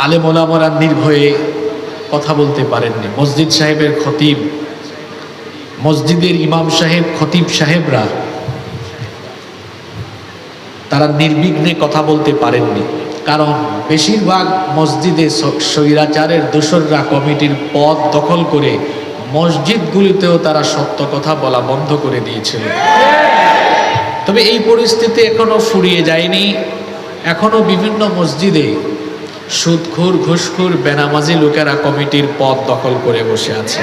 আলেম ওলামারা নির্ভয়ে কথা বলতে পারেননি। মসজিদ সাহেবের খতিব, মসজিদের ইমাম সাহেব, খতিব সাহেবরা তারা নির্বিঘ্নে কথা বলতে পারেননি। কারণ বেশিরভাগ মসজিদে স্বৈরাচারের দোসররা কমিটির পদ দখল করে মসজিদগুলিতেও তারা সত্য কথা বলা বন্ধ করে দিয়েছিল। তবে এই পরিস্থিতি এখনো ফুরিয়ে যায়নি। এখনো বিভিন্ন মসজিদে সুদখোর, ঘুষখোর, বেনামাজি লোকেরা কমিটির পদ দখল করে বসে আছে।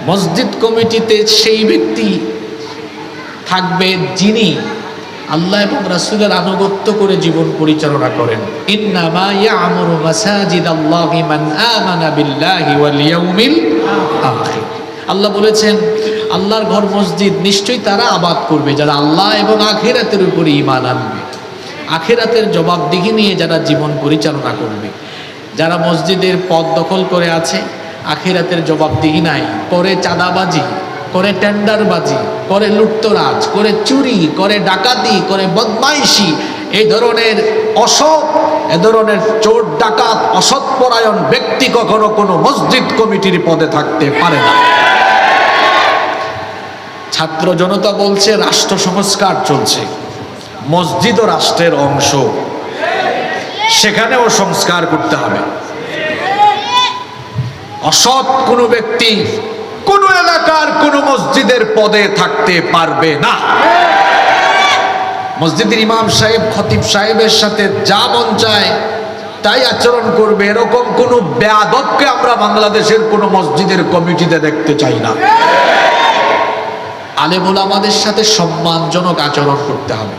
মসজিদ কমিটিতে সেই ব্যক্তি থাকবে যিনি আল্লাহ এবং রাসূলের আনুগত্য করে জীবন পরিচালনা করেন। ইন্নামা ইয়া'মুরু মাসাজিদাল্লাহি মান আমানা বিল্লাহি ওয়াল ইয়াউমিল আখির। আল্লাহ বলেছেন আল্লাহর ঘর মসজিদ নিশ্চয়ই তারা আবাদ করবে যারা আল্লাহ এবং আখিরাতের উপরে ঈমান আনবে, আখিরাতের জবাবদিহি নিয়ে যারা জীবন পরিচালনা করবে। যারা মসজিদের পদ দখল করে আছে, আখিরাতের জবাবদিহি নাই, করে চাঁদাবাজি, করে টেন্ডারবাজি, করে লুটতরাজ, করে চুরি, করে ডাকাতি, করে বদমাইশি, এই ধরনের অসৎ, এ ধরনের চোর ডাকাত, অসৎপরায়ণ ব্যক্তি কখনো কোনো মসজিদ কমিটির পদে থাকতে পারে না। ছাত্র জনতা বলছে রাষ্ট্র সংস্কার চলছে, মসজিদও রাষ্ট্রের অংশ, সেখানেও সংস্কার করতে হবে। অসৎ কোনো ব্যক্তি কোন এলাকার কোন মসজিদের পদে থাকতে পারবে না। মসজিদের ইমাম সাহেব, খতিব সাহেবের সাথে যা মন চায় তাই আচরণ করবে, এরকম কোন বেয়াদবকে আমরা বাংলাদেশের কোন মসজিদের কমিটিতে দেখতে চাই না। আলেম ওলামাদের সাথে সম্মানজনক আচরণ করতে হবে,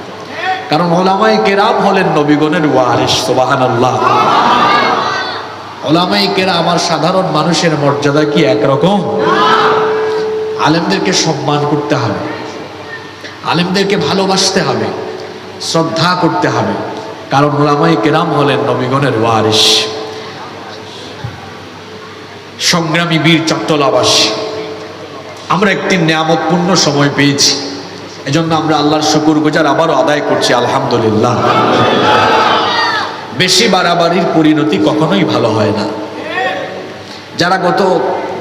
কারণ ওলামায়ে কেরাম হলেন নবীগণের ওয়ারিস। সুবহানাল্লাহ। ওলামায়ে কেরাম আমার সাধারণ মানুষের মর্যাদা কি একরকম? আলেমদেরকে সম্মান করতে হবে, আলেমদেরকে ভালোবাসতে হবে, শ্রদ্ধা করতে হবে, কারণ ওলামায়ে কেরাম হলেন নবীগণের ওয়ারিস। সংগ্রামী বীর চট্টলাবাসী, আমরা একটি নিয়ামতপূর্ণ সময় পেয়েছি, এজন্য আমরা আল্লাহর শুকরগুজার আবারও আদায় করছি আলহামদুলিল্লাহ। বেশি বাড়াবাড়ির পরিণতি কখনোই ভালো হয় না। যারা গত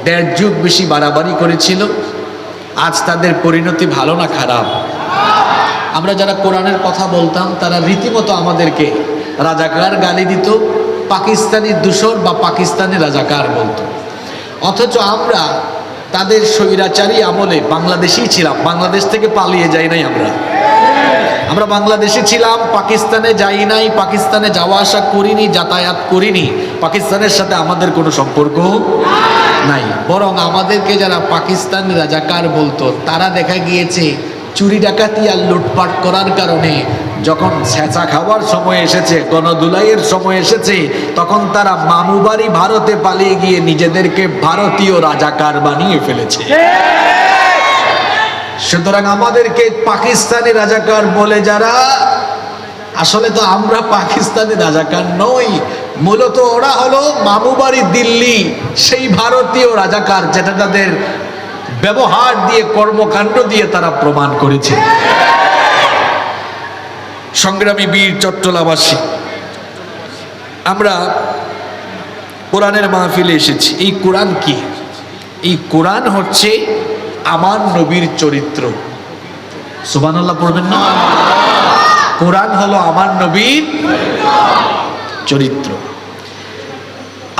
1.5 যুগ বেশি বাড়াবাড়ি করেছিল, আজ তাদের পরিণতি ভালো না খারাপ? আমরা যারা কোরআনের কথা বলতাম তারা রীতিমতো আমাদেরকে রাজাকার গালি দিত, পাকিস্তানি দূষর বা পাকিস্তানি রাজাকার বলতো। অথচ আমরা তাদের স্বৈরাচারী আমলে বাংলাদেশেই ছিলাম, বাংলাদেশ থেকে পালিয়ে যাই নাই। আমরা বাংলাদেশে ছিলাম, পাকিস্তানে যাই নাই, পাকিস্তানে যাওয়া আসা করিনি, যাতায়াত করিনি, পাকিস্তানের সাথে আমাদের কোনো সম্পর্ক নাই। বরং আমাদেরকে যারা পাকিস্তানি রাজাকার বলতো তারা দেখা গিয়েছে চুরি ডাকাতি আর লুটপাট করার কারণে যখন ছেঁচা খাওয়ার সময় এসেছে, গণদুলাইয়ের সময় এসেছে, তখন তারা মামুবাড়ি ভারতে পালিয়ে গিয়ে নিজেদেরকে ভারতীয় রাজাকার বানিয়ে ফেলেছে। সুতরাং আমাদেরকে পাকিস্তানি রাজাকার বলে যারা, আসলে তো আমরা পাকিস্তানি রাজাকার নই, মূলত ওরা হলো মামুবাড়ি দিল্লি সেই ভারতীয় রাজাকার, যেটা তাদের ব্যবহার দিয়ে, কর্মকাণ্ড দিয়ে তারা প্রমাণ করেছে। সংগ্রামী বীর চট্টলাবাসী, আমরা কোরআনের মাহফিলে এসেছি। এই কোরআন কি? এই কোরআন হচ্ছে আমার নবীর চরিত্র। সুবহানাল্লাহ পড়বেন না? কোরআন হলো আমার নবীর চরিত্র।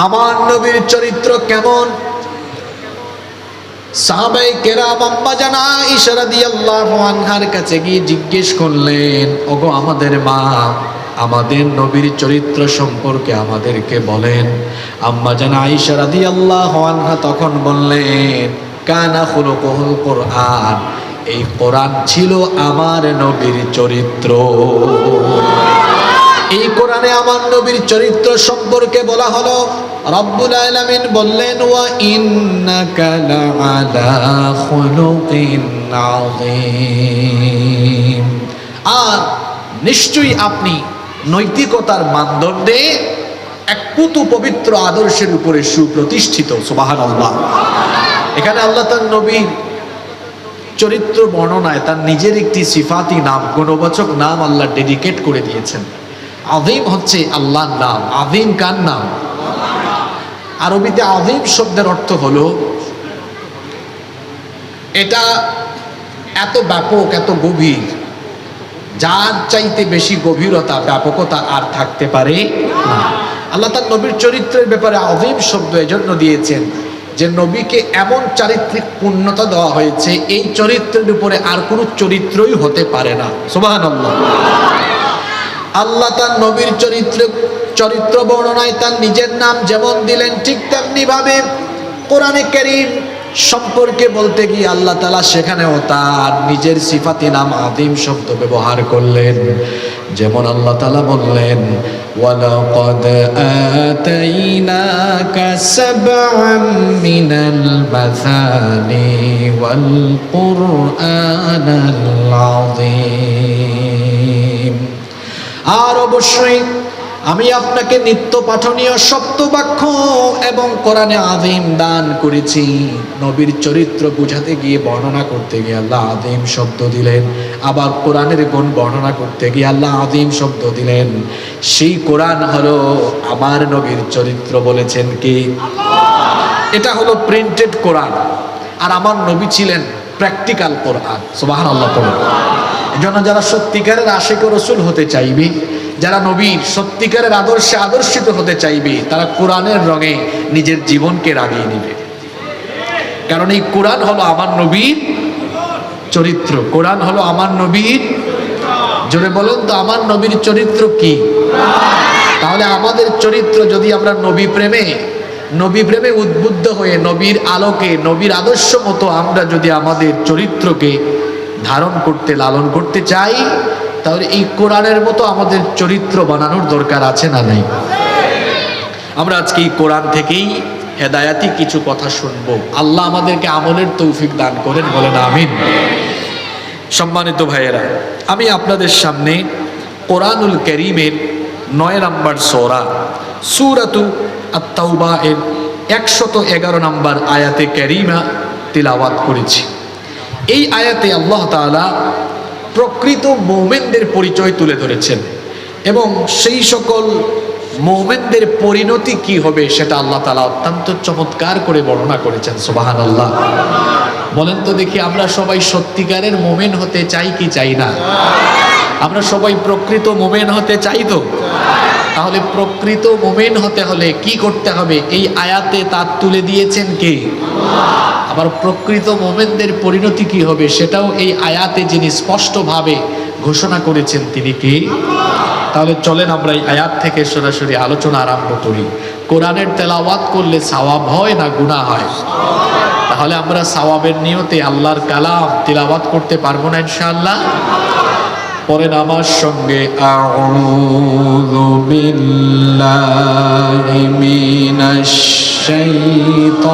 আমার নবীর চরিত্র কেমন? সাহাবায়ে কেরাম আম্মা জান আয়েশা রাদিয়াল্লাহু আনহার কাছে গিয়ে জিজ্ঞেস করলেন, ওগো আমাদের মা, আমাদের নবীর চরিত্র সম্পর্কে আমাদেরকে বলেন। আম্মা জান আয়েশা রাদিয়াল্লাহু আনহা তখন বললেন, কানা খুলুকুল কোরআন, এই কোরআন ছিল আমার নবীর চরিত্র। এই কোরআনে আমার নবীর চরিত্র সম্পর্কে বলা হলো। রব্বুল আলামিন বললেন, ওয়া ইন্নাকা লাআলা খুলুকিন আযীম, আর নিশ্চয়ই আপনি নৈতিকতার মানদণ্ডে এক পুতু পবিত্র আদর্শের উপরে সুপ্রতিষ্ঠিত। সুবহানাল্লাহ। এখানে আল্লাহ তার নবীর চরিত্র বর্ণনায় তার নিজের একটি সিফাতি নাম, গুণবাচক নাম আল্লাহ ডেডিকেট করে দিয়েছেন। আযীম হচ্ছে আল্লাহর নাম। আযীম কার নাম? আরবিতে আযীম শব্দের অর্থ হলো, এটা এত ব্যাপক, এত গভীর, যার চাইতে বেশি গভীরতা, ব্যাপকতা আর থাকতে পারে না। আল্লাহ তার নবীর চরিত্রের ব্যাপারে আযীম শব্দ এজন্য দিয়েছেন যে নবীকে এমন চারিত্রিক পূর্ণতা দেওয়া হয়েছে, এই চরিত্রের উপরে আর কোনো চরিত্রই হতে পারে না। সুবহানাল্লাহ। আল্লাহ তার নবীর চরিত্র বর্ণনায় তার নিজের নাম যেমন দিলেন, ঠিক তেমনি ভাবে কোরআনে কারীম সম্পর্কে বলতে গিয়ে আল্লাহ তাআলা সেখানেও তার নিজের সিফাতি নাম আযীম শব্দ ব্যবহার করলেন। যেমন আল্লাহ তাআলা বললেন, ওয়ালাকাদ আতাইনাকা সাবআম মিনাল মাসানি ওয়াল কুরআনাল আযীম। আর অবশ্যই আমি আপনাকে নিত্য পাঠনীয় সপ্তবাক্য এবং কোরআনে আযীম দান করেছি। নবীর চরিত্র বুঝাতে গিয়ে, বর্ণনা করতে গিয়ে আল্লাহ আযীম শব্দ দিলেন। আবার কোরআনের গুণ বর্ণনা করতে গিয়ে আল্লাহ আযীম শব্দ দিলেন। সেই কোরআন হলো আমার নবীর চরিত্র, বলেছেন কি? এটা হলো প্রিন্টেড কোরআন, আর আমার নবী ছিলেন প্র্যাকটিক্যাল কোরআন। সুবহানাল্লাহ। এজন্য যারা সত্যিকারের আশিক ও রাসূল হতে চাইবে, যারা নবীর সত্যিকারের আদর্শে আদর্শিত হতে চাইবে, তারা কোরআনের রঙে নিজের জীবনকে রাঙিয়ে নেবে। কারণ এই কোরআন হলো আমার নবীর চরিত্র। কোরআন হলো আমার নবীর, জোরে বলেন তো, আমার নবীর চরিত্র কি? তাহলে আমাদের চরিত্র যদি আমরা নবী প্রেমে উদ্বুদ্ধ হয়ে, নবীর আলোকে, নবীর আদর্শ মতো আমরা যদি আমাদের চরিত্রকে ধারণ করতে, লালন করতে চাই, তাহলে এই কোরআনের মতো আমাদের চরিত্র বানানোর দরকার আছে না নাই? আমরা আজকে এই কোরআন থেকেই হেদায়াতি কিছু কথা শুনবো। আল্লাহ আমাদেরকে আমলের তৌফিক দান করেন, বলেন আমিন। সম্মানিত ভাইয়েরা, আমি আপনাদের সামনে কোরআনুল কারীমের 9 নম্বর সূরা, সূরাতু আত-তাওবা এর 111 নম্বর আয়াতে কারীমা তিলাওয়াত করেছি। এই আয়াতে আল্লাহ তাআলা প্রকৃত মুমিনদের পরিচয় তুলে ধরেছেন এবং সেই সকল মুমিনদের পরিণতি কি হবে সেটা আল্লাহ তাআলা অত্যন্ত চমৎকার করে বর্ণনা করেছেন। সুবহানাল্লাহ। বলেন তো দেখি, আমরা সবাই সত্যিকারের মুমিন হতে চাই কি চাই না? আমরা সবাই প্রকৃত মুমিন হতে চাই তো? তাহলে প্রকৃত মুমিন হতে হলে কি করতে হবে? এই আয়াতে তা তুলে দিয়েছেন কে? আবার প্রকৃত মুমিনদের পরিণতি কি হবে সেটাও এই আয়াতে যিনি স্পষ্টভাবে ঘোষণা করেছেন তিনি কে? তাহলে চলেন আমরা এই আয়াত থেকে সরাসরি আলোচনা আরম্ভ করি। কোরআনের তেলাওয়াত করলে সওয়াব হয় না গুনাহ হয়? তাহলে আমরা সওয়াবের নিয়তে আল্লাহর কালাম তিলাওয়াত করতে পারবো না ইনশাআল্লাহ? পড়েন আমার সঙ্গে, আউযু বিল্লাহি মিনাশ শাইতানির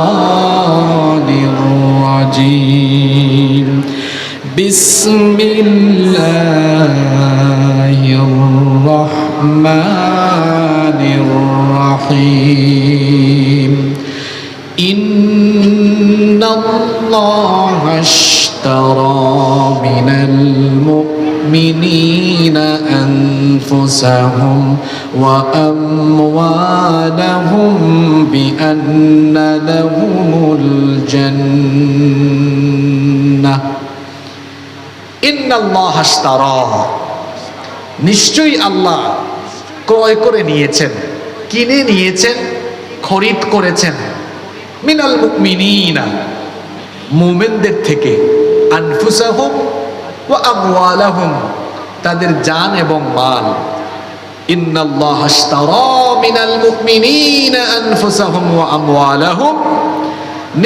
রাজিম, বিসমিল্লাহির রহমানির রহিম। ইন্নাল্লাহা আশতারা মিনাল المؤمنين أنفسهم وأموالهم بأن لهم الجنة إن الله اشترى নিশ্চয়ই আল্লাহ ক্রয় করে নিয়েছেন, কিনে নিয়েছেন, খরিদ করেছেন, মিনাল মুমিনিনা মুমিনদের থেকে, আনফুসাহুম ওয়া আমওয়ালাহুম তাদের জান এবং মাল। ইন্নাল্লাহা আশতারা মিনাল মুমিনিনা আনফুসাহুম ওয়া আমওয়ালাহুম,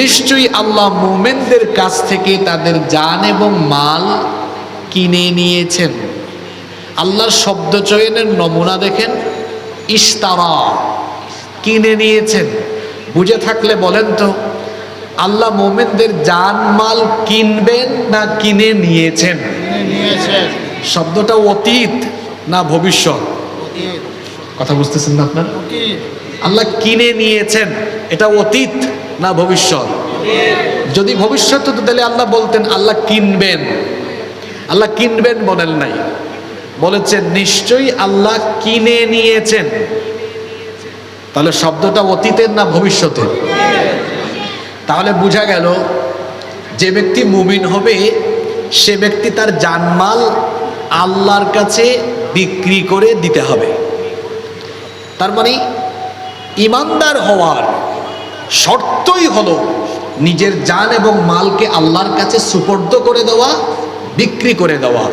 নিশ্চয়ই আল্লাহ মুমিনদের কাছ থেকে তাদের জান এবং মাল কিনে নিয়েছেন। আল্লাহর শব্দ চয়নের নমুনা দেখেন, ইশতারা, কিনে নিয়েছেন। বুঝে থাকলে বলেন তো, আল্লাহ মুমিনদের জান মাল কিনবেন না কিনে নিয়েছেন? শব্দটা অতীত না ভবিষ্যৎ? কথা বুঝতেছেন না আপনারা? আল্লাহ কিনে নিয়েছেন, এটা অতীত না ভবিষ্যৎ? যদি ভবিষ্যৎ হতো তাহলে আল্লাহ বলতেন আল্লাহ কিনবেন। আল্লাহ কিনবেন বলেন নাই, বলেছেন নিশ্চয়ই আল্লাহ কিনে নিয়েছেন। তাহলে শব্দটা অতীতের না ভবিষ্যতের? তাহলে বোঝা গেল যে ব্যক্তি মুমিন হবে সে ব্যক্তি তার জানমাল আল্লাহর কাছে বিক্রি করে দিতে হবে। তার মানে ইমানদার হওয়ার শর্তই হলো নিজের জান এবং মালকে আল্লাহর কাছে সুপর্দ করে দেওয়া, বিক্রি করে দেওয়া।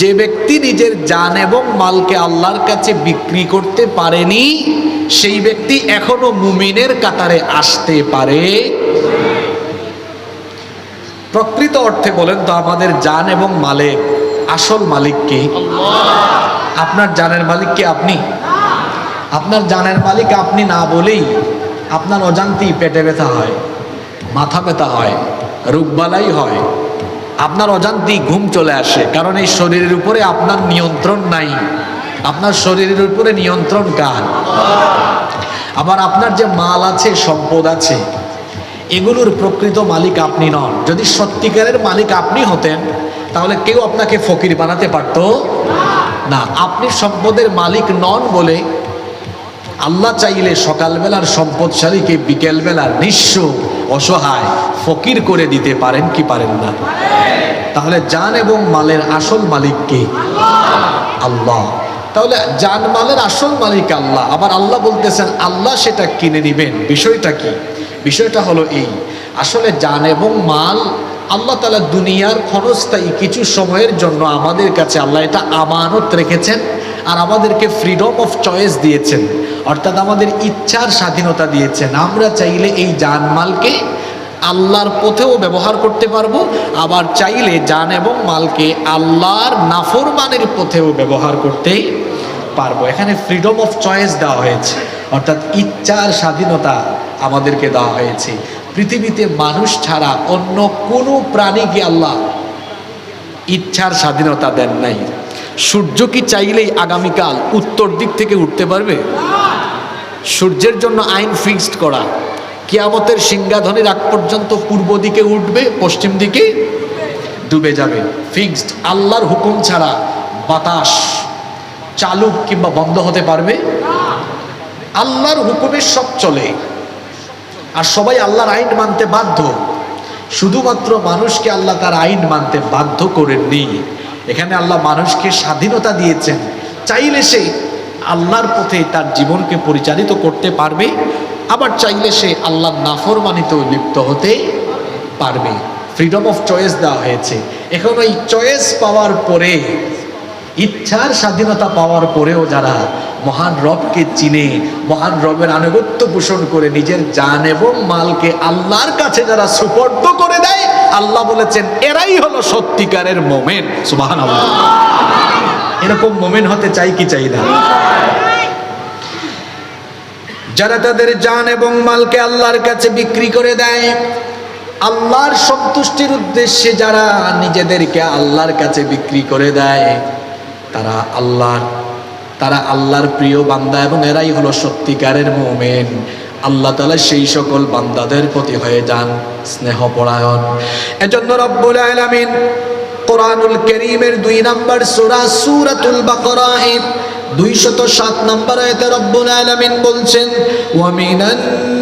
যে ব্যক্তি নিজের জান এবং মালকে আল্লাহর কাছে বিক্রি করতে পারেনি সেই ব্যক্তি এখনো মুমিনের কাতারে আসতে পারে। প্রকৃত অর্থে বলেন তো আমাদের জান এবং মালের আসল মালিক কে? আপনার জানের মালিক কে? আপনি? আপনার জানের মালিক আপনি না বলেই আপনার অজান্তেই পেটে ব্যথা হয়, মাথা ব্যথা হয়, রোগবালাই হয়, আপনার অজান্তেই ঘুম চলে আসে। কারণ এই শরীরের উপরে আপনার নিয়ন্ত্রণ নাই। আপনার শরীরের উপরে নিয়ন্ত্রণ কার? আবার আপনার যে মাল আছে, সম্পদ আছে, এগুলোর প্রকৃত মালিক আপনি নন। যদি সত্যিকারের মালিক আপনি হতেন তাহলে কেউ আপনাকে ফকির বানাতে পারতো না। আপনি সম্পদের মালিক নন বলে আল্লাহ চাইলে সকালবেলার সম্পদশালীকে বিকেলবেলার নিঃস্ব অসহায় ফকির করে দিতে পারেন কি পারেন না? তাহলে জান এবং মালের আসল মালিক কে? আল্লাহ। তাহলে জান মালের আসল মালিক আল্লাহ। আবার আল্লাহ বলতেছেন আল্লাহ সেটা কিনে নিবেন। বিষয়টা কি? বিষয়টা হলো এই, আসলে জান এবং মাল আল্লাহ তাআলা দুনিয়ার ক্ষণস্থায়ী কিছু সময়ের জন্য আমাদের কাছে আল্লাহ এটা আমানত রেখেছেন, আর আমাদেরকে ফ্রিডম অফ চয়েস দিয়েছেন, অর্থাৎ আমাদের ইচ্ছার স্বাধীনতা দিয়েছেন। আমরা চাইলে এই জানমালকে আল্লাহর পথেও ব্যবহার করতে পারবো, আবার চাইলে জান এবং মালকে আল্লাহর নাফরমানের পথেও ব্যবহার করতে পারবো। এখানে ফ্রিডম অফ চয়েস দেওয়া হয়েছে, অর্থাৎ ইচ্ছার স্বাধীনতা আমাদেরকে দেওয়া হয়েছে। পৃথিবীতে মানুষ ছাড়া অন্য কোনো প্রাণীকে আল্লাহ ইচ্ছার স্বাধীনতা দেন নাই। সূর্য কি চাইলেই আগামীকাল উত্তর দিক থেকে উঠতে পারবে? সূর্যের জন্য আইন ফিক্সড করা, কিয়ামতের সিংহাধনের আগ পর্যন্ত পূর্ব দিকে উঠবে, পশ্চিম দিকে ডুবে যাবে, ফিক্সড। আল্লাহর হুকুম ছাড়া বাতাস চালু কিংবা বন্ধ হতে পারবে? আল্লাহর হুকুমে সব চলে, আর সবাই আল্লাহর আইন মানতে বাধ্য। শুধুমাত্র মানুষকে আল্লাহ তার আইন মানতে বাধ্য করেননি। এখানে আল্লাহ মানুষকে স্বাধীনতা দিয়েছেন, চাইলে সে আল্লাহর পথে তার জীবনকে পরিচালিত করতে পারবে, আবার চাইলে সে আল্লাহর নাফরমানিতেও লিপ্ত হতে পারবে। ফ্রিডম অফ চয়েস দেওয়া হয়েছে। এখন ওই চয়েস পাওয়ার পরে, ইচ্ছার স্বাধীনতা পাওয়ার পরেও যারা মহান রবকে চিনে, মহান রবের আনুগত্য পোষণ করে নিজের জান এবং মালকে আল্লাহর কাছে যারা সুপর্দ করে দেয়, আল্লাহ বলেছেন এরাই হলো সত্যিকারের মোমেন। সুবহানাল্লাহ। এরকম মোমেন হতে চাই কি চাই না? যারা তাদের জান এবং মালকে আল্লাহর কাছে বিক্রি করে দেয়, আল্লাহর সন্তুষ্টির উদ্দেশ্যে যারা নিজেদেরকে আল্লাহর কাছে বিক্রি করে দেয়, তারা আল্লাহর প্রিয় বান্দা, এবং এরাই হলো সত্যিকারের মুমিন। আল্লাহ তাআলা সেই সকল বান্দাদের প্রতি হয়ে যান স্নেহপরায়ণ। এজন্য রব্বুল আলামিন কোরআনুল কারীমের 2 নম্বর সূরা সূরাতুল বাকারা 207 নম্বর আয়াতে রব্বুল আলামিন বলছেন, ওয়া মিনান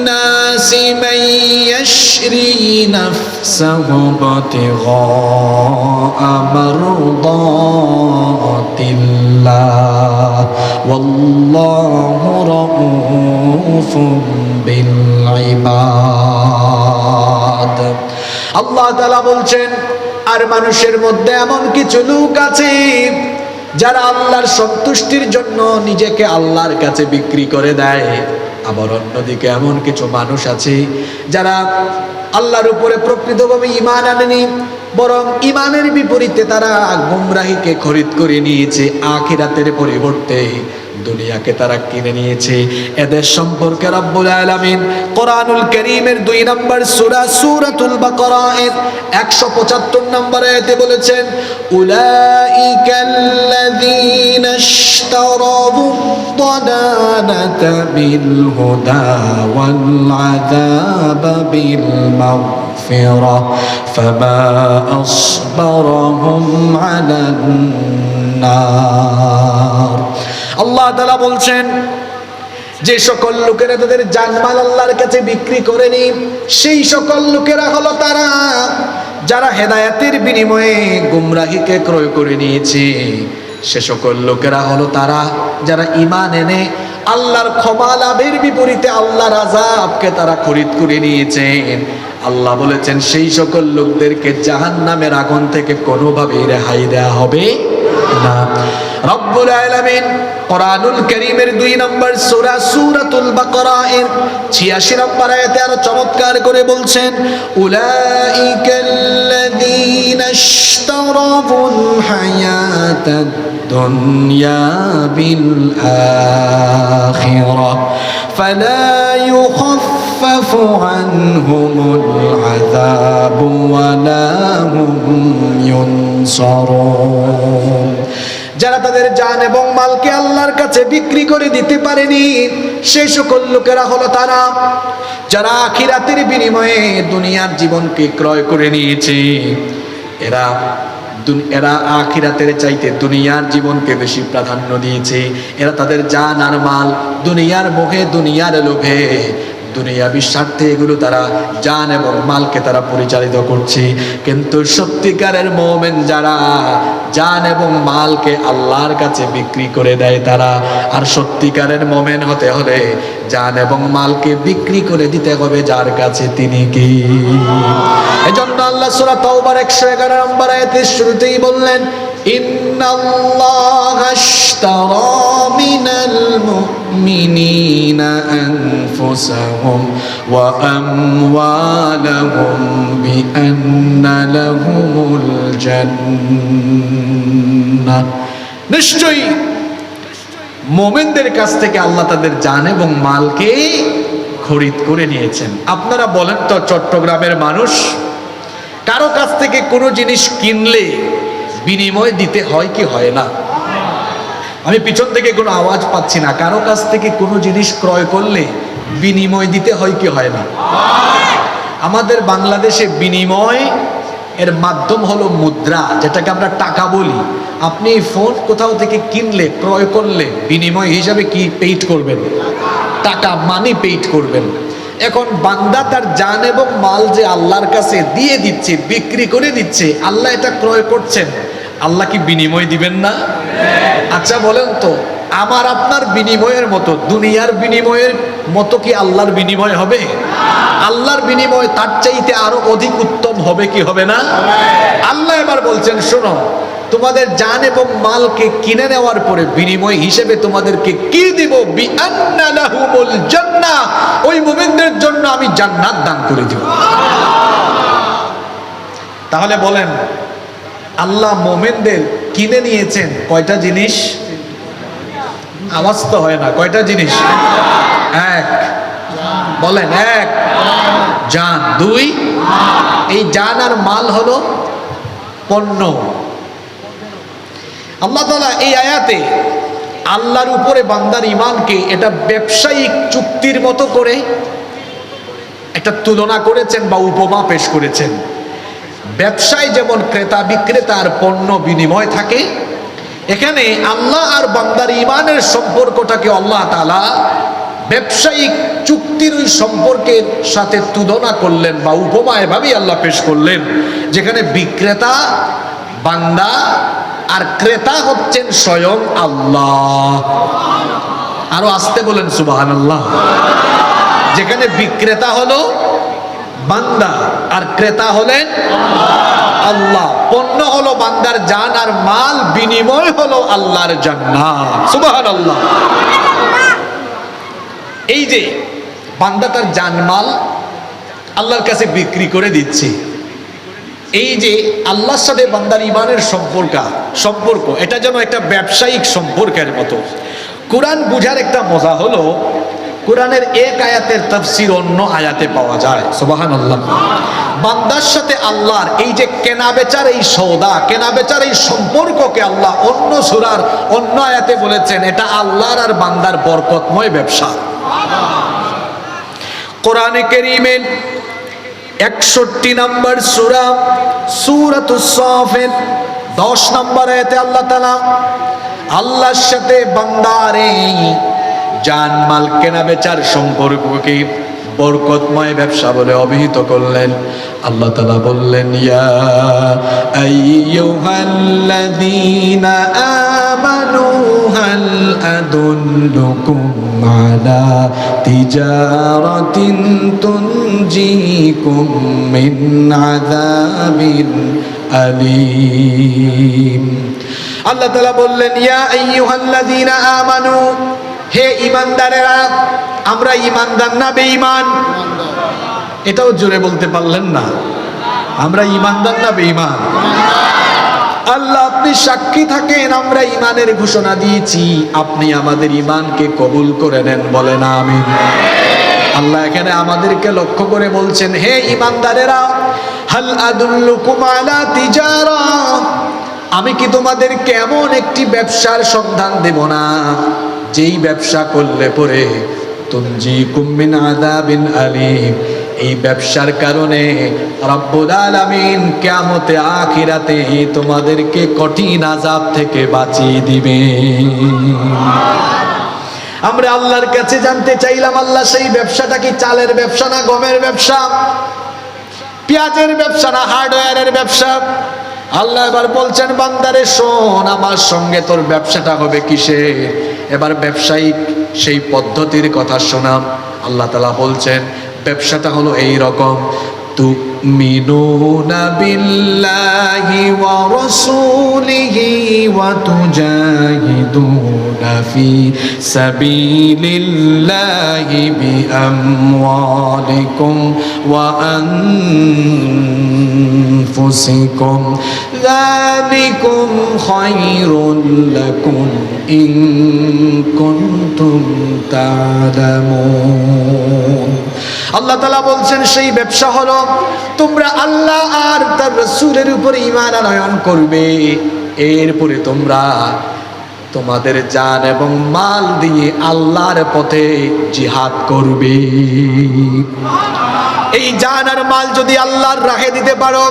নাসি মান ইয়াশরি নাফসাহু বিতিগা মারদাতিল্লাহ ওয়াল্লাহু রাউফুম বিল ইবাদ। আল্লাহ তাআলা বলছেন, আর মানুষের মধ্যে এমন কিছু লোক আছে যারা আল্লাহর সন্তুষ্টির জন্য নিজেকে আল্লাহর কাছে বিক্রি করে দেয়। আবার অন্যদিকে এমন কিছু মানুষ আছে যারা আল্লাহর উপরে প্রকৃতভাবে ঈমান আনেনি, বরং ঈমানের বিপরীতে তারা গুমরাহিকে খরিদ করে নিয়েছে, আখিরাতের পরিবর্তে দুনিয়াকে তারা কিনে নিয়েছে। এদের সম্পর্কে রব্বুল আলামিন কোরআনুল কারীমের 2 নম্বর সূরা সূরাতুল বাকারা 175 নম্বর আয়াতে বলেছেন, উলাইকাল্লাযীনা ইশতারাবুদ-দালালাতা বিল হুদা ওয়াল আযাবা বিল মাগফিরাহ ফামা আসবারহুম আলান النار আল্লাহ তাআলা বলছেন যে সকল লোকেরা তাদের জানমাল আল্লাহর কাছে বিক্রি করেনি সেই সকল লোকেরা হলো তারা যারা হেদায়েতের বিনিময়ে গুমরাহিকে ক্রয় করে নিয়েছে। সে সকল লোকেরা হলো তারা যারা ঈমান এনে আল্লাহর ক্ষমা লাভের বিপরীতে আল্লাহর আযাবকে তারা খরিদ করে নিয়েছেন। আল্লাহ বলেছেন সেই সকল লোকদেরকে জাহান্নামের আগুন থেকে কোনোভাবেই রেহাই দেয়া হবে না। রব্বুল আলামিন কোরআনুল কারীমের 2 নম্বর সূরা সূরাতুল বাকারা এর 86 নম্বর আয়াতে আরো চমৎকার করে বলছেন উলাইকাল্লাযীনা ইশতারাফুল হায়াতাদ দুনিয়া বিল আখিরাহ ফালা ইউখাফফাফু আনহুমুল আযাবু ওয়ালা হুম ইউনসারুন। যারা তাদের জান এবং মালকে আল্লাহর কাছে বিক্রি করে দিতে পারেনি সেই সকল লোকেরা হলো তারা যারা আখিরাতের বিনিময়ে দুনিয়ার জীবনকে ক্রয় করে নিয়েছে। এরা আখিরাতের চাইতে দুনিয়ার জীবনকে বেশি প্রাধান্য দিয়েছে। এরা তাদের জান আর মাল দুনিয়ার মোহে দুনিয়ার লোভে দুনিয়াবি স্বার্থে এগুলো তারা জান এবং মালকে তারা পরিচালিত করছে। কিন্তু সত্যিকারের মুমিন যারা জান এবং মালকে আল্লাহর কাছে বিক্রি করে দেয় তারা, আর সত্যিকারের মুমিন হতে হলে জান এবং মালকে বিক্রি করে দিতে হবে যার কাছে তিনি কি। এজন্য আল্লাহ সূরা তাওবার 111 নম্বর আয়াতের শুরুতেই বললেন ইন্নাল্লাহা আশতারা মিনাল মুমিনিনা আনফুসাহুম ওয়া আমওয়ালাহুম বিআন্না লাহুমুল জান্নাহ। নিশ্চয়ই মুমিনদের কাছ থেকে আল্লাহ তাদের জান এবং মালকে খরিদ করে নিয়েছেন। আপনারা বলেন তো চট্টগ্রামের মানুষ কারো কাছ থেকে কোনো জিনিস কিনলে বিনিময় দিতে হয় কি হয় না? আমি পিছন থেকে কোনো আওয়াজ পাচ্ছি না। কারো কাছ থেকে কোনো জিনিস ক্রয় করলে বিনিময় দিতে হয় কি হয় না? আমাদের বাংলাদেশে বিনিময় এর মাধ্যম হলো মুদ্রা, যেটাকে আমরা টাকা বলি। আপনি ফোন কোথাও থেকে কিনলে ক্রয় করলে বিনিময় হিসাবে কি পেইড করবেন? টাকা, মানি পেইড করবেন। এখন বান্দা তার জান এবং মাল যে আল্লাহর কাছে দিয়ে দিচ্ছে, বিক্রি করে দিচ্ছে, আল্লাহ এটা ক্রয় করছেন, আল্লাহ কি বিনিময় দিবেন না? আচ্ছা বলেন তো, আমার আপনার বিনিময়ের মতো দুনিয়ার বিনিময়ের মতো কি আল্লাহর বিনিময় হবে? আল্লাহর বিনিময় তার চাইতে আরো অধিক উত্তম হবে কি হবে না? আল্লাহ এবার বলছেন শোনো, তোমাদের জান এবং মালকে কিনে নেওয়ার পরে বিনিময় হিসেবে তোমাদেরকে কি দিব? বিআন্না লাহুমুল জান্নাহ, ওই মুমিনদের জন্য আমি জান্নাত দান করে দিব। তাহলে বলেন আল্লাহ মুমিনদের কিনে নিয়েছেন কয়টা জিনিস? আওয়াজ তো হয় না। কয়টা জিনিস? এক, বলেন এক, জান। দুই, এই জান আর মাল হলো পণ্য। আল্লাহ তাআলা এই আয়াতে আল্লাহর উপরে বান্দার ঈমানকে এটা ব্যবসায়িক চুক্তির মতো করে একটা তুলনা করেছেন বা উপমা পেশ করেছেন। ব্যবসায় যেমন ক্রেতা বিক্রেতার পণ্য বিনিময় থাকে, এখানে আল্লাহ আর বান্দার ঈমানের সম্পর্কটাকে আল্লাহ তাআলা ব্যবসায়িক চুক্তির ওই সম্পর্কের সাথে তুলনা করলেন বা উপমা এভাবেই আল্লাহ পেশ করলেন, যেখানে বিক্রেতা বান্দা আর ক্রেতা হচ্ছেন স্বয়ং আল্লাহ। আরো আসতে বলেন সুবহানাল্লাহ। যেখানে বিক্রেতা হলো বান্দা আর ক্রেতা হলেন আল্লাহ। পণ্য হলো বান্দার জান আর মাল, বিনিময় হলো আল্লাহর জান্নাত। সুবহানাল্লাহ। এই যে বান্দা তার জান মাল আল্লাহর কাছে বিক্রি করে দিচ্ছে, এই যে আল্লাহর সাথে বান্দার ঈমানের সম্পর্ক এটা যেন একটা ব্যবসায়িক সম্পর্কের মতো। কোরআন বুঝার একটা মজা হলো, কোরআনের এক আয়াতের তাফসীর অন্য আয়াতে পাওয়া যায়। সুবহানাল্লাহ। বান্দার সাথে আল্লাহর এই যে কেনা বেচার এই সওদা, কেনা বেচার এই সম্পর্ককে আল্লাহ অন্য সূরার অন্য আয়াতে বলেছেন এটা আল্লাহর আর বান্দার বরকতময় ব্যবসা। কোরআনে কারীমের 61 নম্বর সূরা সূরাতুস সাফের 10 নম্বর আয়াতে আল্লাহ তাআলা আল্লাহর সাথে বান্দার এই জানমাল কেনা বেচার সম্পর্ককে বরকতময় ব্যবসা বলে অভিহিত করলেন। আল্লাহ তাআলা বললেন, ইয়া আইয়ুহাল্লাযীনা আমানু হাল আদুল্লুকুম আলা তিজারাতিন তুনজিকুম মিন আযাবিন আলীম। আল্লাহ তাআলা বললেন, ইয়া আইয়ুহাল্লাযীনা আমানু, হে ঈমানদারেরা। আমরা ঈমানদার না বেঈমান? এটাও জোরে বলতে পারলেন না? আমরা ঈমানদার না বেঈমান? আল্লাহ আপনি সাক্ষী থাকেন, আমরা ঈমানের ঘোষণা দিয়েছি, আপনি আমাদের ঈমানকে কবুল করে নেন, বলেন আমিন। আল্লাহ এখানে আমাদেরকে লক্ষ্য করে বলছেন, হে ঈমানদারেরা, হাল আদুল্লুকুম আলা তিজারা, আমি কি তোমাদেরকে এমন একটি ব্যবসার সন্ধান দেব না যেই ব্যবসা করলে পরে তুনজিকুম মিন আযাবিন আলীম, এই ব্যবসার কারণে রব্বুল আলামিন কিয়ামতে আখিরাতে তোমাদেরকে কঠিন আযাব থেকে বাঁচিয়ে দিবে। আমরা আল্লাহর কাছে জানতে চাইলাম, আল্লাহ সেই ব্যবসাটা কি চালের ব্যবসা না গমের ব্যবসা, পেঁয়াজের ব্যবসা না হার্ডওয়্যারের ব্যবসা? আল্লাহ এবার বলছেন, বান্দারে শোন, আমার সঙ্গে তোর ব্যবসাটা হবে কিসের? এবার ব্যবসায়িক সেই পদ্ধতির কথা শোনাম। আল্লাহ তাআলা বলছেন, ব্যবসাটা হলো এই রকম, তুমিনুনা বিল্লাহি ওয়া রাসূলিহি ওয়া তুজাহিদুনা ফি সাবিলিল্লাহি বিআমওয়ালিকুম ওয়া আনফুসিকুম যালিকুম খায়রুল লাকুম ইন কুনতুম তা'লামুন। আল্লাহ তাআলা বলছেন, সেই ব্যবসা হলো তোমরা আল্লাহ আর তার রাসূলের উপর ঈমান আনয়ন করবে, এরপরে তোমরা তোমাদের জান এবং মাল দিয়ে আল্লাহর পথে জিহাদ করবে। এই জান আর মাল যদি আল্লাহর রাহে দিতে পারো,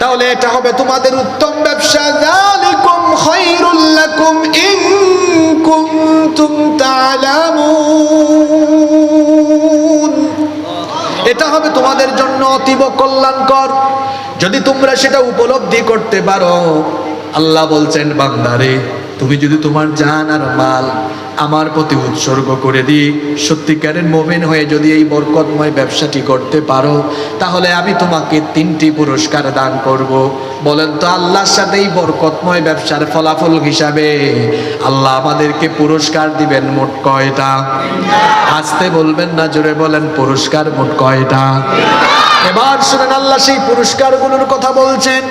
তাহলে এটা হবে তোমাদের উত্তম ব্যবসা। যালিকুম খায়রুল লাকুম ইন কুনতুম তা'লামুন, এটা হবে তোমাদের জন্য অতীব কল্যাণকর যদি তোমরা সেটা উপলব্ধি করতে পারো। আল্লাহ বলছেন, বান্দারে, তুমি যদি তোমার জান আর মাল আমার প্রতি উৎসর্গ করে দিয়ে সত্যিকারের মুমিন হয়ে যদি এই বরকতময় ব্যবসাটি করতে পারো, তাহলে আমি তোমাকে 3টি পুরস্কার দান করব। বলেন তো, আল্লাহর সাথে এই বরকতময় ব্যবসার ফলাফল হিসাবে আল্লাহ আমাদেরকে পুরস্কার দিবেন মোট কয়টা? আস্তে বলবেন না, জোরে বলেন, পুরস্কার মোট কয়টা? এবার শুনেন, আল্লাহ সেই পুরস্কারগুলোর কথা বলছেন।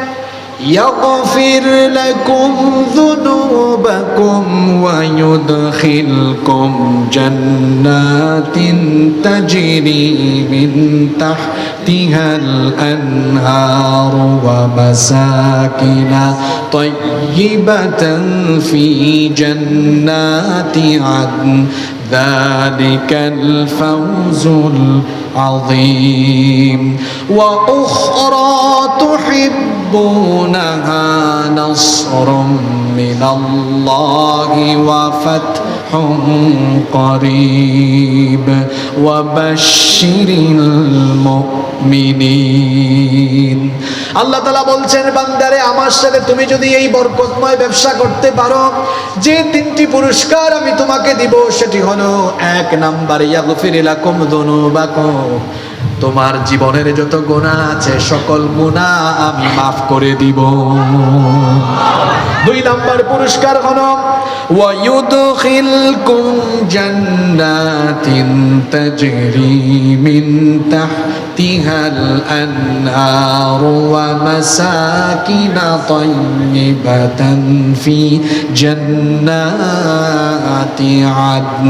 يغفر لكم ذنوبكم ويدخلكم جنات تجري من تحتها الأنهار ومساكن طيبة في جنات عدن ذلك الفوز العظيم وأخرى تحبونها نصر من الله وفتح قريب وبشر المؤمنين। আল্লাহ তাআলা বলছেন, বান্দারে, আমার সাথে তুমি যদি এই বরকতময় ব্যবসা করতে পারো, যে 3টি পুরস্কার আমি তোমাকে দিব সেটি হলো, 1 নাম্বার, ইয়াগফির লাকুম যুনুবাকুম, তোমার জীবনের যত গুনাহ আছে সকল গুনাহ আমি মাফ করে দিব। 2 নাম্বার পুরস্কার হলো, ওয়া ইউদখিলকুম জান্নাতিন তাজরি মিন তাহতিহাল আনহার ওয়া মাসাকিন তাইয়্যিবাতান ফি জান্নাতি আদন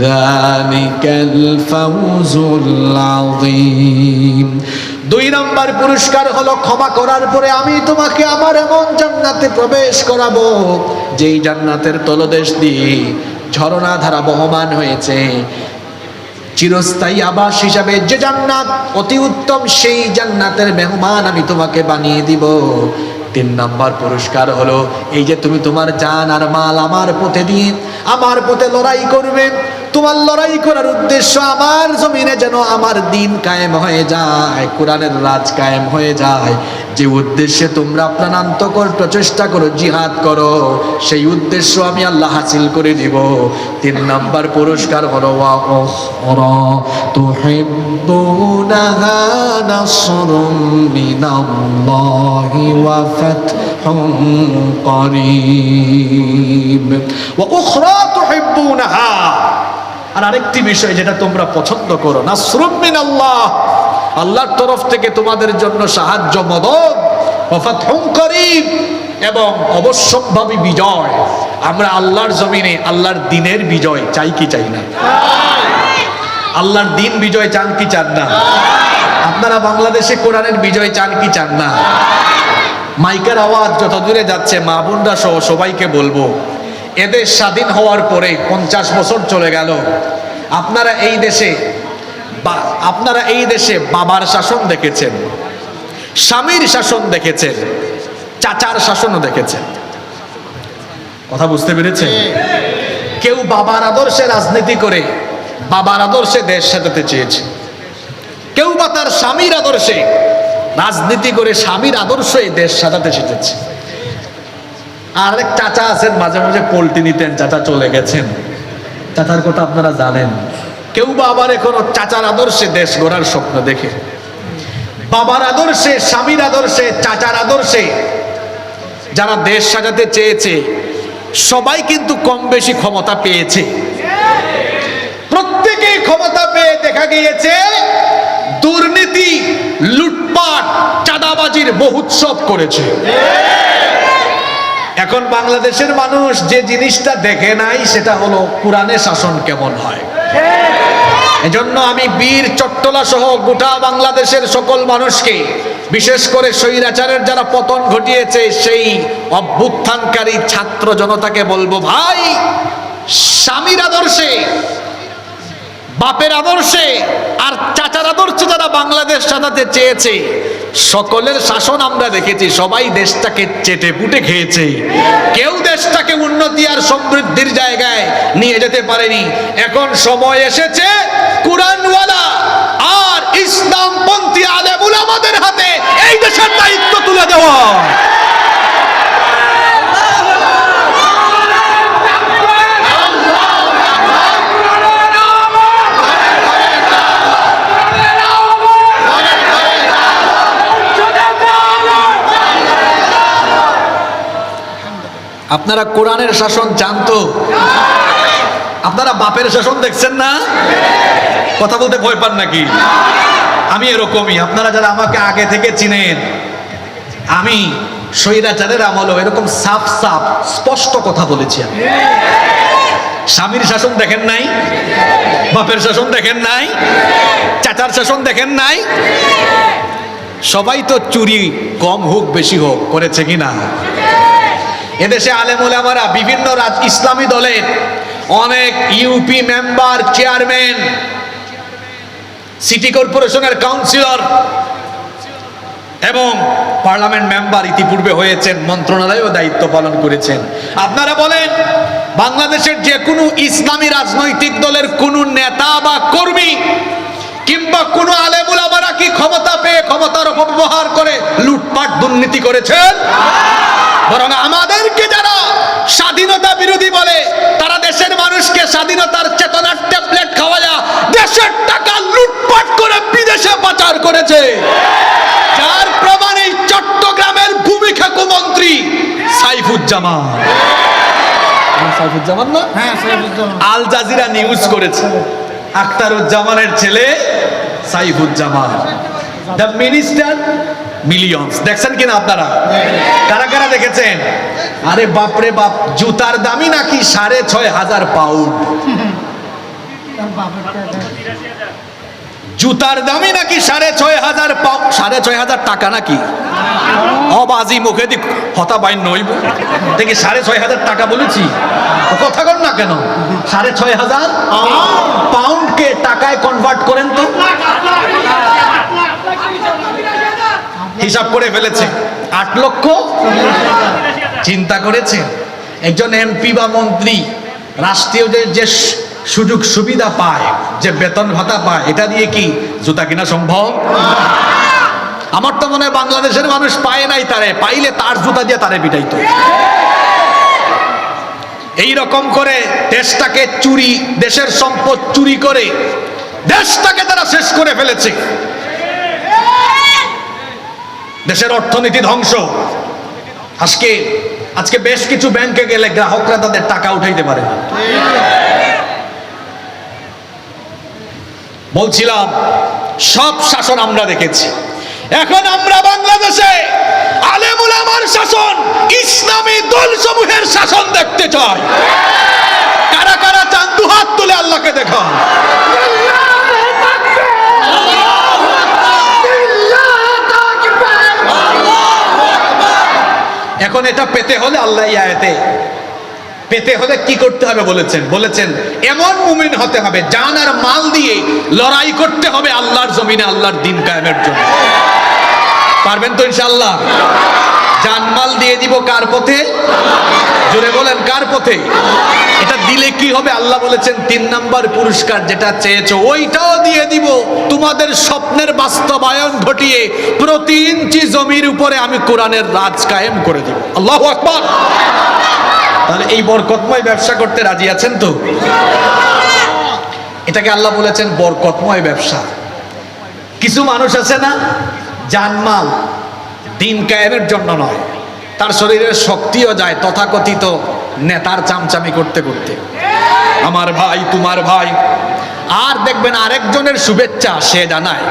যালিকাল ফাওজুল আযীম। 2 নাম্বার পুরস্কার হলো, ক্ষমা করার পরে আমি তোমাকে আমার এমন জান্নাতে প্রবেশ করাবো যেই জান্নাতের তলদেশ দিয়ে ঝর্ণা ধারা বহমান হয়েছে। চিরস্থায়ী আবাস হিসাবে যে জান্নাত অতি উত্তম, সেই জান্নাতের মেহমান আমি তোমাকে বানিয়ে দিব। তিন নাম্বার পুরস্কার হলো এই যে তুমি তোমার জান আর মাল আমার পথে দিয়ে আমার পথে লড়াই করবে। তোমার লড়াই করার উদ্দেশ্য আমার জমিনে যেন আমার দিন কায়েম হয়ে যায়, কোরআনের রাজ কায়েম হয়ে যায়। যে উদ্দেশ্যে তোমরা প্রাণান্তকর প্রচেষ্টা করো, জিহাদ করো, সেই উদ্দেশ্য আমি আল্লাহ হাসিল করে দিব। তিন নাম্বার পুরস্কার হলো ওয়া উখরা তুহিব্বুনাহা নাসরুম মিনাল্লাহি ওয়া ফাতহুন করিব। ওয়া উখরা তুহিব্বুনাহা, আর আরেকটি বিষয় যেটা তোমরা পছন্দ করো, নাসরুম মিনাল্লাহ, আল্লাহর তরফ থেকে তোমাদের জন্য সাহায্য মদদ, ওয়া ফাতহুন করিব, এবং অবশ্যম্ভাবী বিজয়। আমরা আল্লাহর জমিনে আল্লাহর দ্বীনের বিজয় চাই কি চাই না? আল্লাহর দ্বীন বিজয় চান কি চান না? আপনারা বাংলাদেশে কোরআনের বিজয় চান কি চান না? মাইকের আওয়াজ যত দূরে যাচ্ছে, মা বোনরা সহ সবাইকে বলবো, এদের স্বাধীন হওয়ার পরে 50 বছর চলে গেল। আপনারা এই দেশে বাবার শাসন দেখেছেন, স্বামীর শাসন দেখেছেন, চাচার শাসনও দেখেছেন। কথা বুঝতে পেরেছেন? কেউ বাবার আদর্শে রাজনীতি করে বাবার আদর্শে দেশ সাজাতে চেয়েছে, কেউ বা তার স্বামীর আদর্শে রাজনীতি করে স্বামীর আদর্শে দেশ সাজাতে চেয়েছে। আর এক চাচা আছেন, মাঝে মাঝে পোল্টি নিতেন, চাচা চলে গেছেন, চাচার কথা আপনারা জানেন। কেউ বা আবার এখনো চাচার আদর্শে দেশ গড়ার স্বপ্ন দেখে। বাবার আদর্শে, স্বামীর আদর্শে, চাচার আদর্শে যারা দেশ সাজাতে চেয়েছে সবাই কিন্তু কম বেশি ক্ষমতা পেয়েছে। প্রত্যেকেই ক্ষমতা পেয়ে দেখা গিয়েছে দুর্নীতি, লুটপাট, চাঁদাবাজির মহোৎসব করেছে। এখন বাংলাদেশের মানুষ যে জিনিসটা দেখে নাই সেটা হলো কোরআনের শাসন কেমন হয়। এজন্য আমি বীর চট্টলা সহ গোটা বাংলাদেশের সকল মানুষকে, বিশেষ করে স্বৈরাচারের যারা পতন ঘটিয়েছে সেই অভ্যুত্থানকারী ছাত্র জনতাকে বলবো, ভাই, স্বামীর আদর্শে, বাপের আদর্শে আর চাচার আদর্শে যারা বাংলাদেশ সাজাতে চেয়েছে সকলের শাসন আমরা দেখেছি, সবাই দেশটাকে চেটে পুটে খেয়েছে। কেউ দেশটাকে উন্নতি আর সমৃদ্ধির জায়গায় নিয়ে যেতে পারেনি। এখন সময় এসেছে কুরআনওয়ালা আর ইসলামপন্থী আলেম উলামাদের হাতে এই দেশের দায়িত্ব তুলে দেওয়া। আপনারা কোরআনের শাসন চান তো? আপনারা বাপের শাসন দেখছেন না? কথা বলতে ভয় পান নাকি? আমি এরকমই। আপনারা যারা আমাকে আগে থেকে চিনেন, আমি স্বৈরাচারের আমলেও এরকম সাফ সাফ স্পষ্ট কথা বলেছি। আমি স্বামীর শাসন দেখেন নাই, বাপের শাসন দেখেন নাই, চাচার শাসন দেখেন নাই। সবাই তো চুরি কম হোক বেশি হোক করেছে কিনা? এদেশে আলেম ওলামারা বিভিন্ন ইসলামী দলের অনেক ইউপি মেম্বার, চেয়ারম্যান, সিটি কর্পোরেশনের কাউন্সিলর এবং পার্লামেন্ট মেম্বার ইতিপূর্বে হয়েছেন, মন্ত্রণালয়েও দায়িত্ব পালন করেছেন। আপনারা বলেন, বাংলাদেশের যে কোনো ইসলামী রাজনৈতিক দলের কোনো নেতা বা কর্মী কিংবা কোনো আলেম ওলামারা কি ক্ষমতা পেয়ে ক্ষমতার অপব্যবহার করে লুটপাট দুর্নীতি করেছেন? বরং আমাদেরকে যারা স্বাধীনতা বিরোধী বলে তারা দেশের মানুষকে স্বাধীনতার চেতনার ট্যাবলেট খাওয়ায়া দেশের টাকা লুটপাট করে বিদেশে পাচার করেছে। যার প্রমাণ এই চট্টগ্রামের ভূমিখাকু মন্ত্রী সাইফুজ্জামান। সাইফুজ্জামান না? হ্যাঁ, সাইফুজ্জামান। আল জাজিরা নিউজ করেছে, আখতারুজ্জামানের ছেলে সাইফুজ্জামান, দ্য মিনিস্টার মিলিয়নস। দেখছেন কিনা আপনারা? কারা কারা দেখেছেন? আরে বাপরে বাপ, জুতার দামই নাকি 6,500 পাউন্ড। জুতার দামই নাকি 6,500 পাউন্ড, 6,500 টাকা নাকি? অবাজি মুখে দি হতা বাইন নইব দেখি 6,500 টাকা বলেছি, কথা কর না কেন? 6,500 পাউন্ডকে টাকায় কনভার্ট করেন তো। হিসাব করে ফেলেছে 8 লক্ষ। চিন্তা করেছেন একজন এমপি বা মন্ত্রী রাষ্ট্রীয় যে সুযোগ সুবিধা পায়, যে বেতন ভাতা পায়, এটা দিয়ে কি জুতা কিনা সম্ভব? আমার তো মনে হয় বাংলাদেশের মানুষ পায় নাই, তারে পাইলে তার জুতা দিয়ে তারে পিটাইতো। এই রকম করে দেশটাকে চুরি, দেশের সম্পদ চুরি করে দেশটাকে তারা শেষ করে ফেলেছে। দেশের অর্থনীতি ধ্বংস। আজকে বেশ কিছু ব্যাংকে গেলে গ্রাহকরা তাদের টাকা উঠাইতে পারে না। বলছিলাম সব শাসন আমরা দেখেছি, এখন আমরা বাংলাদেশে আলেম উলামার শাসন, ইসলামী দলসমূহের শাসন দেখতে চাই। কারা কারা চান দুহাত তুলে আল্লাহকে দেখান। এখন এটা পেতে হলে আল্লাহ আয়াতে পেতে হলে কি করতে হবে বলেছেন এমন মুমিন হতে হবে জান আর মাল দিয়ে লড়াই করতে হবে আল্লাহর জমিনে, আল্লাহর দ্বীন কায়েমের জন্য। পারবেন তো ইনশাআল্লাহ? জান মাল দিয়ে দিব কার পথে? জোরে বলেন, কার পথে? এটা দিলে কি হবে? আল্লাহ বলেছেন 3 নাম্বার পুরস্কার যেটা চেয়েছো ওইটাও দিয়ে দিব। তোমাদের স্বপ্নের বাস্তবায়ন ঘটিয়ে প্রতি ইঞ্চি জমির উপরে আমি কোরআনের রাজ কায়েম করে দিব। আল্লাহু আকবার। তাহলে এই বরকতময় ব্যবসা করতে রাজি আছেন তো? এটাকে আল্লাহ বলেছেন বরকতময় ব্যবসা। কিছু মানুষ আছে না, জানমাল দ্বীন কায়েমের জন্য নয়, তার শরীরের শক্তিও যায় তথাকথিত নেতার চামচামি করতে করতে, আমার ভাই তোমার ভাই। আর দেখবেন আরেকজনের শুভেচ্ছা সে জানায়।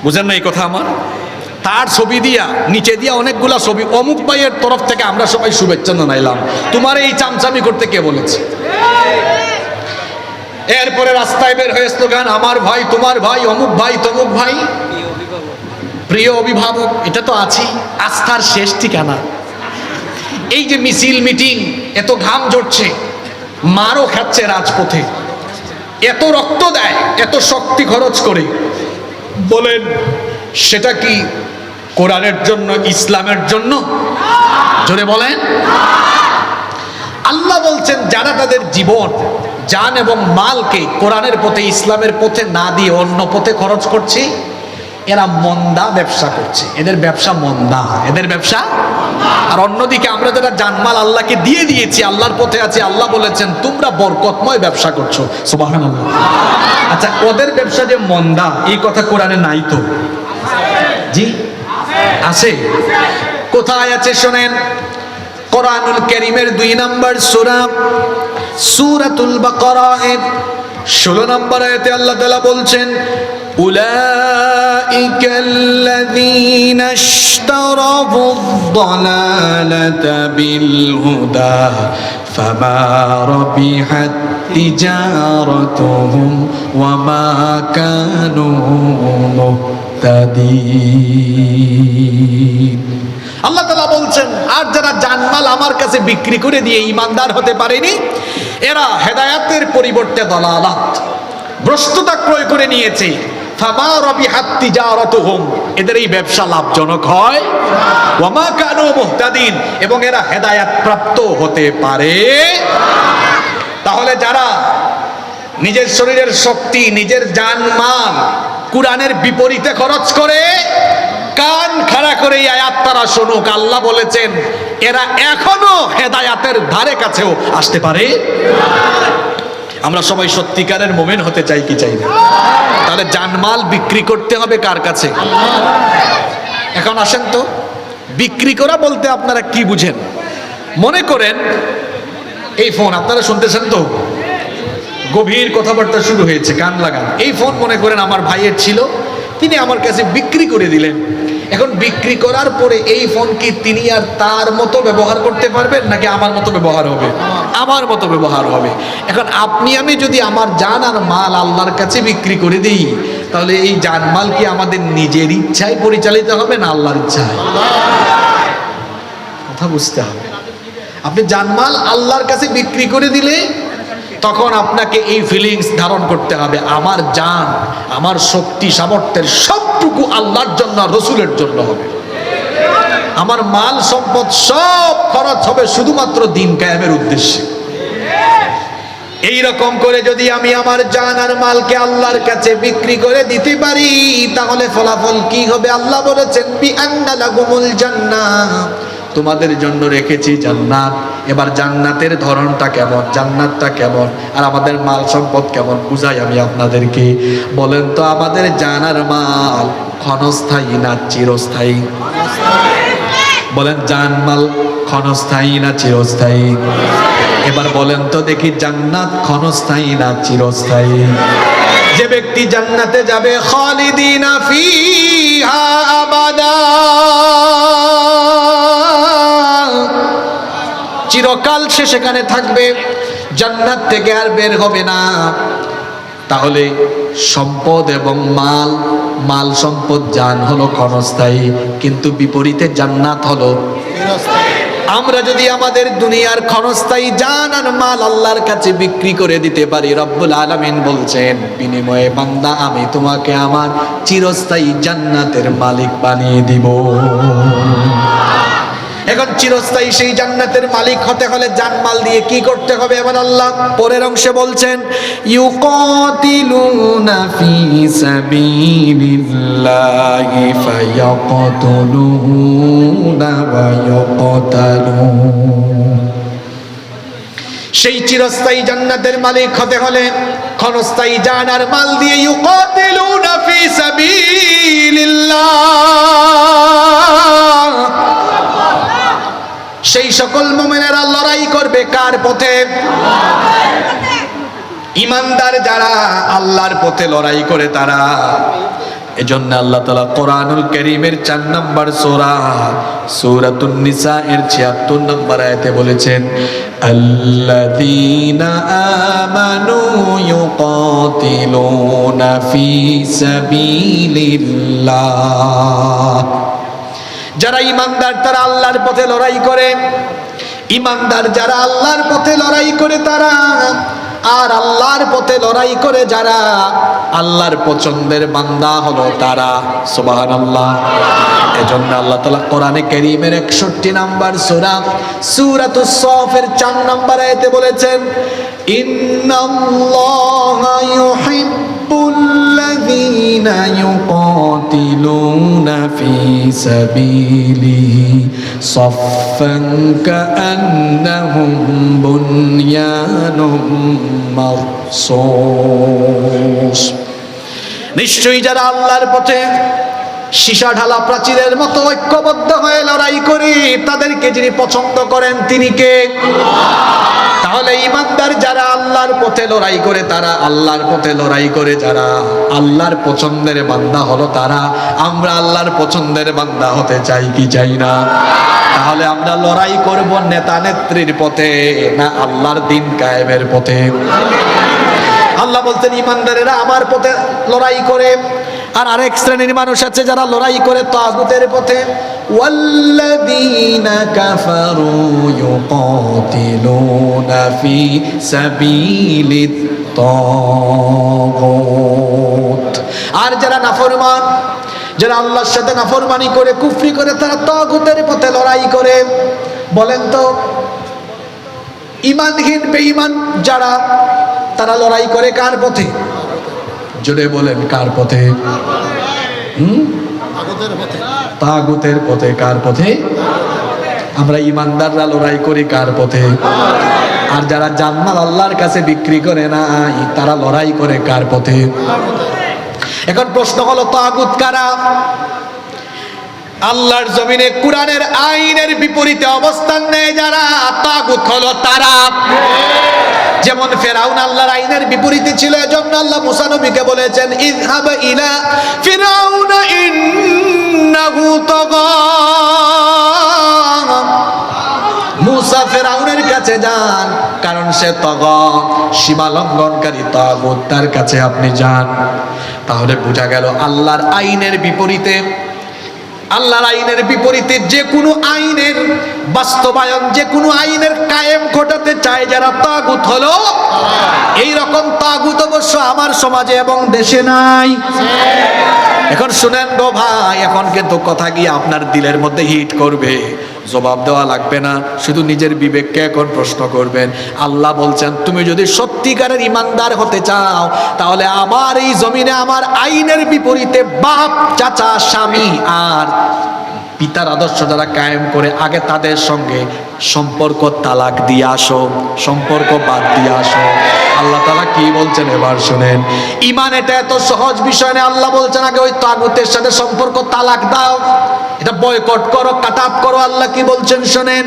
বুঝেন না এই কথা আমার? তার ছবি দিয়া নিচে দিয়া অনেকগুলা ছবি, অমুক ভাইয়ের তরফ থেকে আমরা সবাই শুভেচ্ছা জানাইলাম। তোমার এই চামচামি করতে কে বলেছে? এরপরে রাস্তায় বের হয়ে স্লোগান, আমার ভাই তোমার ভাই, অমুক ভাই তমুক ভাই, প্রিয় অভিভাবক। এটা তো আছে আস্থার শেষ ঠিকানা। এই যে মিছিল মিটিং, এত ঘাম ঝরছে, মারও খাচ্ছে রাজপথে, এত রক্ত দেয়, এত শক্তি খরচ করে, বলেন সেটা কি কোরআনের জন্য, ইসলামের জন্য? জোরে বলেন। আল্লাহ বলছেন যারা তাদের জীবন, জান এবং মালকে কোরআনের পথে, ইসলামের পথে না দিয়ে অন্য পথে খরচ করছে, এরা মন্দা ব্যবসা করছে। এদের ব্যবসা মন্দা, এদের ব্যবসা। আর অন্যদিকে আমরা যারা জানমাল আল্লাহকে দিয়ে দিয়েছি, আল্লাহর পথে আছে, আল্লাহ বলেছেন তোমরা বরকতময় ব্যবসা করছো। সুবহানাল্লাহ। আচ্ছা, ওদের ব্যবসা যে মন্দা এই কথা কোরআনে নাই তো? জি আছে। কোথায় আছে শোনেন, কোরআনুল কারীমের 2 নম্বর সূরা, সূরাতুল বাকারা এর 16 নম্বর আয়াতে আল্লাহ তাআলা বলছেন, উলাইকাল্লাযীনা ইশতারাবুদ-দালালাতা বিল-হুদা ফামা রাবিহাত তিজারাতুহুম ওয়া মা কানু মুহতাদিন। আল্লাহ তাআলা বলছেন, আর যারা জানমাল আমার কাছে বিক্রি করে দিয়ে ঈমানদার হতে পারেনি, এরা হেদায়েতের পরিবর্তে দালালাত, ভ্রষ্টতা ক্রয় করে নিয়েছে। ফামা রাবিহাত তিজারাতুহুম, এদের এই ব্যবসা লাভজনক হয়। ওয়া মা কানু মুহতাদিন, এবং এরা হেদায়েত প্রাপ্ত হতে পারে। তাহলে যারা নিজের শরীরের শক্তি, নিজের জানমাল কোরআনের বিপরীতে খরচ করে, কান খাড়া করে এই আয়াত তারা শুনুক। আল্লাহ বলেছেন এরা এখনো হেদায়েতের ধারে কাছেও আসতে পারে। আমরা সবাই সত্যিকারের মুমিন হতে চাই কি চাই না? তাহলে জানমাল বিক্রি করতে হবে কার কাছে? এখন আসেন তো, বিক্রি করা বলতে আপনারা কি বুঝেন? মনে করেন এই ফোন, আপনারা শুনতেছেন তো, গভীর কথাবার্তা শুরু হয়েছে, কান লাগান। এই ফোন মনে করেন আমার ভাইয়ের ছিল, তিনি আমার কাছে বিক্রি করে দিলেন। এখন বিক্রি করার পরে এই ফোন কি তিনি আর তার মতো ব্যবহার করতে পারবেন, নাকি আমার মতো ব্যবহার হবে? আমার মতো ব্যবহার হবে। এখন আপনি আমি যদি আমার জান আর মাল আল্লাহর কাছে বিক্রি করে দিই, তাহলে এই জানমাল কি আমাদের নিজের ইচ্ছায় পরিচালিত হবে না আল্লাহর ইচ্ছায়? কথা বুঝতে হবে। আপনি জানমাল আল্লাহর কাছে বিক্রি করে দিলে তখন আপনাকে এই ফিলিংস ধারণ করতে হবে, আমার জান, আমার শক্তি সামর্থ্যের সবটুকু আল্লাহর জন্য, রসুলের জন্য হবে। আমার মাল সম্পদ সব খরচ হবে শুধুমাত্র দিন কায়েমের উদ্দেশ্যে। এই রকম করে যদি আমি আমার জান আর মালকে আল্লাহর কাছে বিক্রি করে দিতে পারি, তাহলে ফলাফল কি হবে? আল্লাহ বলেছেন বিআন্না লাকুমুল জান্নাহ, তোমাদের জন্য রেখেছি জান্নাত। এবার জান্নাতের ধরনটা কেমন, জান্নাতটা কেমন, আর আমাদের মাল সম্পদ কেমন বুঝাই আমি আপনাদেরকে। বলেন তো, আমাদের জান আর মাল ক্ষণস্থায়ী না চিরস্থায়ী? বলেন, জান মাল ক্ষণস্থায়ী না চিরস্থায়ী? এবার বলেন তো দেখি, জান্নাত ক্ষণস্থায়ী না চিরস্থায়ী? যে ব্যক্তি জান্নাতে যাবে, খালিদিনা ফিহা আবাদা, চিরকাল সে সেখানে থাকবে, জান্নাত থেকে আর বের হবে না। তাহলে সম্পদ এবং মাল, মাল সম্পদ জান হলো ক্ষণস্থায়ী, কিন্তু বিপরীতে জান্নাত হলো চিরস্থায়ী। আমরা যদি আমাদের দুনিয়ার ক্ষণস্থায়ী জান আর মাল আল্লাহর কাছে বিক্রি করে দিতে পারি, রব্বুল আলামিন বলছেন বিনিময়ে বান্দা আমি তোমাকে আমার চিরস্থায়ী জান্নাতের মালিক বানিয়ে দিব। এখন চিরস্থায়ী সেই জান্নাতের মালিক হতে হলে জানমাল দিয়ে কি করতে হবে? এবার আল্লাহ পরের অংশে বলছেন ইউকাতিলুনা ফি সাবিলিল্লাহি ফায়াকতুলুনা ওয়া ইউকতালুন। সেই চিরস্থায়ী জান্নাতের মালিক হতে হলে ক্ষণস্থায়ী জান আর মাল দিয়ে ইউকাতিলুনা ফি সাবিলিল্লাহ, সেই সকল মুমিনেরা লড়াই করবে কার পথে? ইমানদার যারা আল্লাহর পথে লড়াই করে তারা। এজন্য আল্লাহ তাআলা কোরআনুল কারীমের 4 নম্বর সূরা সূরাতুন নিসা এর 76 নম্বর আয়াতে বলেছেন আল্লাযীনা আমানু ইউকাতিলুনা ফি সাবিলিল্লাহ। যারা ইমানদার তারা আল্লাহর পথে লড়াই করে। ইমানদার যারা আল্লাহর পথে লড়াই করে তারা, আর আল্লাহর পথে লড়াই করে যারা, আল্লাহর পছন্দের বান্দা হলো তারা। সুবহানাল্লাহ। এজন্য আল্লাহ তাআলা কোরআনে কারীমের 61 নম্বর সূরা সূরাতুস সাফের 4 নম্বর আয়াতে বলেছেন ইন্নাল্লাহা ইউহিব্বুল্লাযীনা ইউকাতিলুনা ফি সাবিলিহি সাফফান কাআন্নাহুম বুনয়ানুম মারসুস। নিশ্চয়ই যারা আল্লাহর পথে সীসা ঢালা প্রাচীরের মতো ঐক্যবদ্ধ হয়ে লড়াই করে, তাদেরকে যিনি পছন্দ করেন তিনি কে? তাহলে ইমানদার যারা আল্লাহর পথে লড়াই করে তারা, আল্লাহর পথে লড়াই করে যারা, আল্লাহর পছন্দের বান্দা হলো তারা। আমরা আল্লাহর পছন্দের বান্দা হতে চাই কি চাই না? তাহলে আমরা লড়াই করব নেতা নেত্রীর পথে না আল্লাহর দিন কায়েমের পথে? আল্লাহ বলতেন ইমানদারেরা আমার পথে লড়াই করে, আর আরেক শ্রেণীর মানুষ আছে যারা লড়াই করে তাগুতের পথে। ওয়াল্লাযীনা কাফারু ইউকাতিলুনা ফি সাবিলিত তাগুত। আর যারা নাফরমান, যারা আল্লাহর সাথে নাফরমানি করে কুফরি করে, তারা তাগুতের পথে লড়াই করে। বলেন তো, ঈমানহীন বেঈমান যারা, তারা লড়াই করে কার পথে? জোরে বলেন কার পথে? তাগুতের পথে। কার পথে? আমরা ইমানদাররা লড়াই করি কার পথে? আর যারা জান্নাত আল্লাহর কাছে বিক্রি করে না, তারা লড়াই করে কার পথে? এখন প্রশ্ন হলো, তাগুত কারা? আল্লাহর জমিনে কুরআনের আইনের বিপরীতে অবস্থান নেয় যারা, তাগুত হলো তারা। যেমন ফেরাউন আল্লাহর আইনের বিপরীতে ছিল, এজন্য আল্লাহ মুসা নবীকে বলেছেন ইযহাব ইলা ফিরাউন ইন্নাহু তাগা। মুসা ফেরাউনের কাছে যান, কারণ সে তাগা, সীমা লঙ্ঘনকারী তাগুত, তার কাছে আপনি যান। তাহলে বোঝা গেল আল্লাহর আইনের বিপরীতে আল্লাহর আইনের বিপরীতে যে কোনো আইনের বাস্তবায়ন, যে কোনো আইনের কায়েম ঘটাতে চায় যারা, তাগুত হলো এই রকম তাগুত অবশ্য আমার সমাজে এবং দেশে নাই। এখন শুনেন গো ভাই, এখন কিন্তু কথা গিয়ে আপনার দিলের মধ্যে হিট করবে, জবাব দেওয়া লাগবে না, শুধু নিজের বিবেককে এখন প্রশ্ন করবেন। আল্লাহ বলছেন তুমি যদি সত্যিকারের ইমানদার হতে চাও তাহলে আমার এই জমিনে আমার আইনের বিপরীতে বাপ, চাচা, স্বামী আর পিতার আদর্শ যারা কায়েম করে আগে তাদের সঙ্গে সম্পর্ক তালাক দিয়ে আসো, সম্পর্ক বাদ দিয়ে আসো। আল্লাহ তাআলা কি বলছেন এবার শুনেন। ঈমান এটা এত সহজ বিষয় না। আল্লাহ বলছেন আগে ওই তাগুতের সাথে সম্পর্ক তালাক দাও, এটা বয়কট করো, কাট আপ করো। আল্লাহ কি বলছেন শুনেন।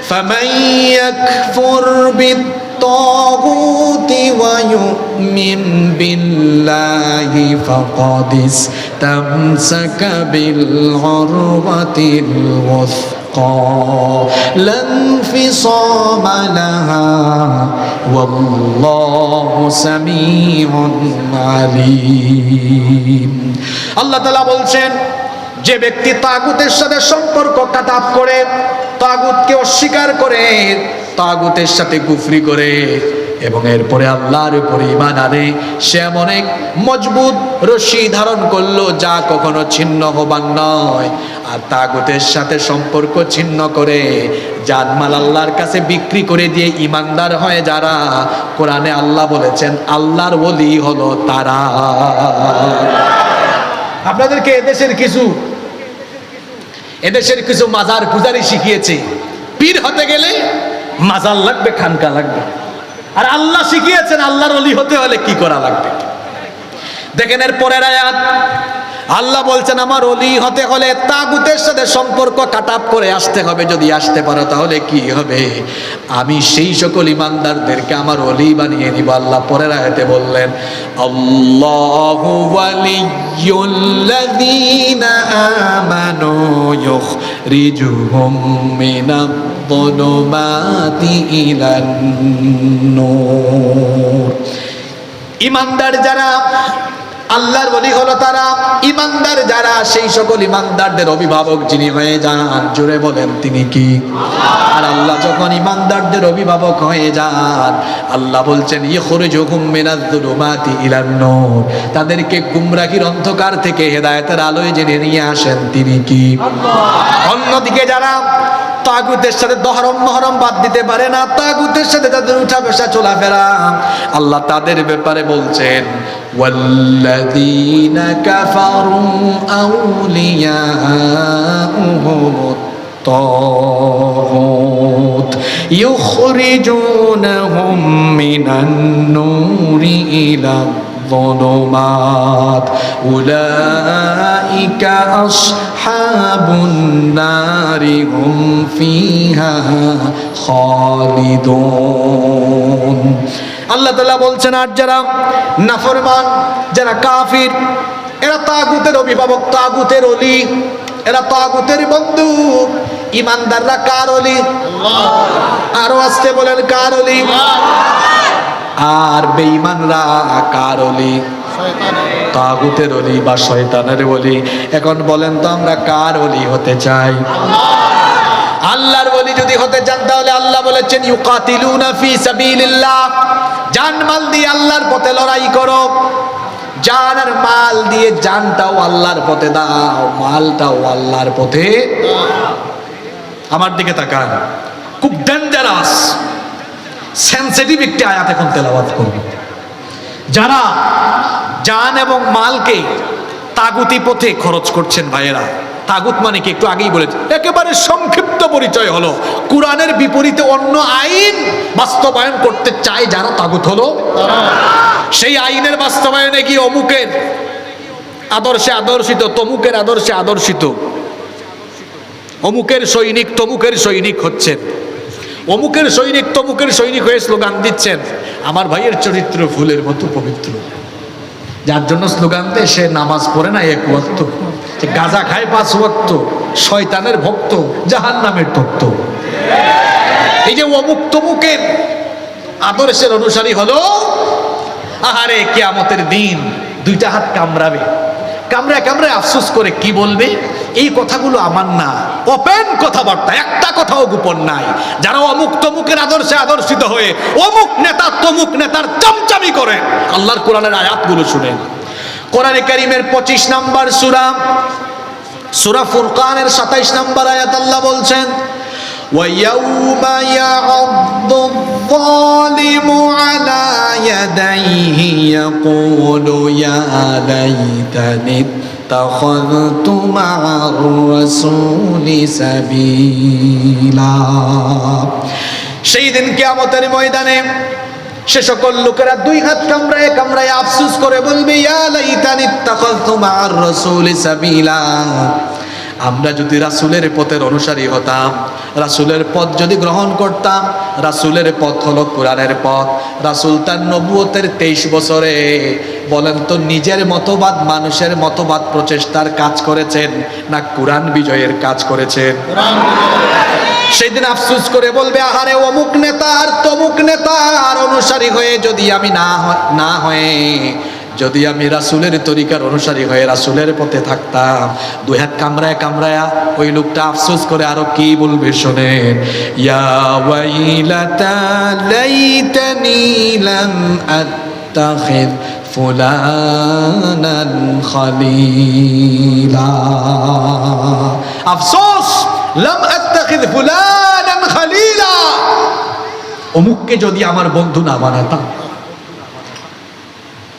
ফামান ইয়াকফুর বিত্তাগুতি ওয়া ইউমিন বিল্লাহি ফাকাদ ইসতামসাকা বিল উরওয়াতিল ওয়াসকা লা ইনফিসামা লাহা ওয়াল্লাহু সামিউন আলীম। আল্লাহ তাআলা বলছেন যে ব্যক্তি তাগুতের সাথে সম্পর্ক কাটাপ করে, তাগুতকে অস্বীকার করে, তাগুতের সাথে কুফরি করে এবং এরপরে আল্লাহর উপরে ঈমান আনে, সে এমন এক মজবুত রশি ধারণ করলো যা কখনো ছিন্ন হবার নয়। আর তাগুতের সাথে সম্পর্ক ছিন্ন করে জানমাল আল্লাহর কাছে বিক্রি করে দিয়ে ঈমানদার হয় যারা, কোরআনে আল্লাহ বলেছেন আল্লাহর ওলি হলো তারা। আপনাদেরকে এদেশের কিছু মাজার পূজারি শিখিয়েছে পীর হতে গেলে মাজার লাগবে, খানকা লাগবে। আর আল্লাহ শিখিয়েছেন আল্লাহর ওলি হতে হলে কি করা লাগবে। দেখেন এর পরের আয়াত আল্লাহ বলছেন আমার ওলি হতে হলে তাগুতের সাথে সম্পর্ক কাটাপ করে আসতে হবে। যদি আসতে পারো তাহলে কি হবে, আমি সেই সকল ইমানদারদেরকে আমার ওলি বানিয়ে নিব। আল্লাহ পরের আয়াতে বললেন আল্লাহু ওয়ালিয়ুল্লাযীনা আমানু ইউখরিজুহুম মিনায-যুলুমাতি ইলান নূর। ইমানদার যারা আল্লাহর ওলি হলো তারা, ইমানদার যারা সেই সকল ইমানদারদের অভিভাবক যিনি হয়ে যান, জোরে বলেন তিনি কি? আর আল্লাহ যখন ইমানদারদের অভিভাবক হয়ে যান, আল্লাহ বলছেন ইখরিজুহুম মিনায-যুলুমাতি ইলান নূর, তাদেরকে গুমরাহির অন্ধকার থেকে হেদায়েতের আলোয় জেনে নিয়ে আসেন তিনি কি? অন্যদিকে যারা তাগুতের সাথে দহরম মহরম বাদ দিতে পারে না, তাগুতের সাথে তাদের উঠা বসা চলাফেরা, আল্লাহ তাদের ব্যাপারে বলছেন ওয়াল্লাযীনা কাফারু আউলিয়াউহুমুত তাগুত ইউখরিজুনাহুম মিনান নূরি ইলা الظلمات أولئك أصحاب النار هم فيها خالدون। আল্লাহ তাআলা বলছেন আর যারা নাফরমান, যারা কাফির, এরা তাগুতের অভিভাবক, তাগুতের ওলি, এরা তাগুতের বন্ধু। ইমানদাররা কার ওলি? আল্লাহ। আরো আসতে বলেন কার ওলি? আর বেঈমানরা কার ওলি? তাগুতের ওলি বা শয়তানের ওলি। এখন বলেন তো আমরা কার ওলি হতে চাই? আল্লাহর ওলি যদি হতে চান তাহলে আল্লাহ বলেছেন ইউকাতিলুনা ফি সাবিলিল্লাহ, জানমাল দিয়ে আল্লাহর পথে লড়াই করো। জান আর মাল দিয়ে, জানটাও আল্লাহর পথে দাও, মালটাও আল্লাহর পথে। আমার দিকে তাকান, খুব ডেঞ্জারাস সেনসিটিভ একটি আয়াত এখন তেলাওয়াত করব। যারা জান এবং মালকে তাগুতি পথে খরচ করছেন ভাইয়েরা, তাগুত মানে কি একটু আগেই বলেছি, একেবারে সংক্ষিপ্ত পরিচয় হলো কোরআনের বিপরীতে অন্য আইন বাস্তবায়ন করতে চায় যারা, তাগুত হলো সেই আইনের বাস্তবায়নে গিয়ে অমুকের আদর্শে আদর্শিত, তমুকের আদর্শে আদর্শিত, অমুকের সৈনিক তমুকের সৈনিক হচ্ছেন, অমুকের সৈনিক তমুকের সৈনিক হয়ে স্লোগান দিচ্ছেন। আমার ভাইয়ের চরিত্র ফুলের মতো পবিত্র, যার জন্য স্লোগান দেয় সে নামাজ পড়ে না এক ওয়াক্ত, সে গাঁজা খায় 5 ওয়াক্ত, শয়তানের ভক্ত, জাহান্নামের তত্ত্ব। এই যে অমুক তমুকের আদর্শের অনুসারী হলো, আহারে কিয়ামতের দিন 2টা হাত কামড়াবে, কামড়ায় কামড়ায় আফসোস করে কি বলবে, এই কথাগুলো আমার না, ওপেন কথাবার্তা, একটা কথাও গোপন নাই। যারা অমুক তমুকের আদর্শে আদর্শিত হয়ে অমুক নেতা তমুক নেতার চামচামি করে, আল্লাহর কোরআনের আয়াতগুলো শুনেন। কোরআনে কারীমের 25 নম্বর সূরা ফুরকানের 27 নম্বর আয়াত আল্লাহ বলছেন, وَيَوْمَ يَعَضُّ الظَّالِمُ عَلَى يَدَيْهِ يَقُولُ يَا لَيْتَنِي اتَّخَذْتُ مَعَ الرَّسُولِ سَبِيلًا। সেই দিন কিয়ামতের ময়দানে সে সকল লোকেরা দুই হাত কামড়ায় কামড়ায় আফসোস করে বলবে, ইয়া লাইতানি ইত্তাখাযতু মা'আর রাসূলি সাবিলা, আমরা যদি রাসূলের পথের অনুসারী হতাম, রাসূলের পথ যদি গ্রহণ করতাম। রাসূলের পথ হলো কোরআনের পথ। রাসূল তার নবুয়তের 23 বছরে বলেন তো নিজের মতবাদ, মানুষের মতবাদ প্রচেষ্টার কাজ করেছেন না কোরআন বিজয়ের কাজ করেছেন? সেদিন আফসোস করে বলবে, আহারে অমুক নেতা আর তমুক নেতার অনুসারী হয়ে যদি আমি না হয়ে যদি আমি রাসূলের তরিকার অনুসারী হয়ে রাসূলের পথে থাকতাম। দুই হাত কামড়ায় কামড়ায়া ওই লোকটা আফসোস করে আরো কি বলবে শোনেন, ইয়া ওয়াইলাতা লাইতানি লাম আত্তাখিদ ফুলানান খলিলা, আফসোস লাম আত্তাখিদ ফুলানান খলিলা, অমুককে যদি আমার বন্ধু না বানাতাম,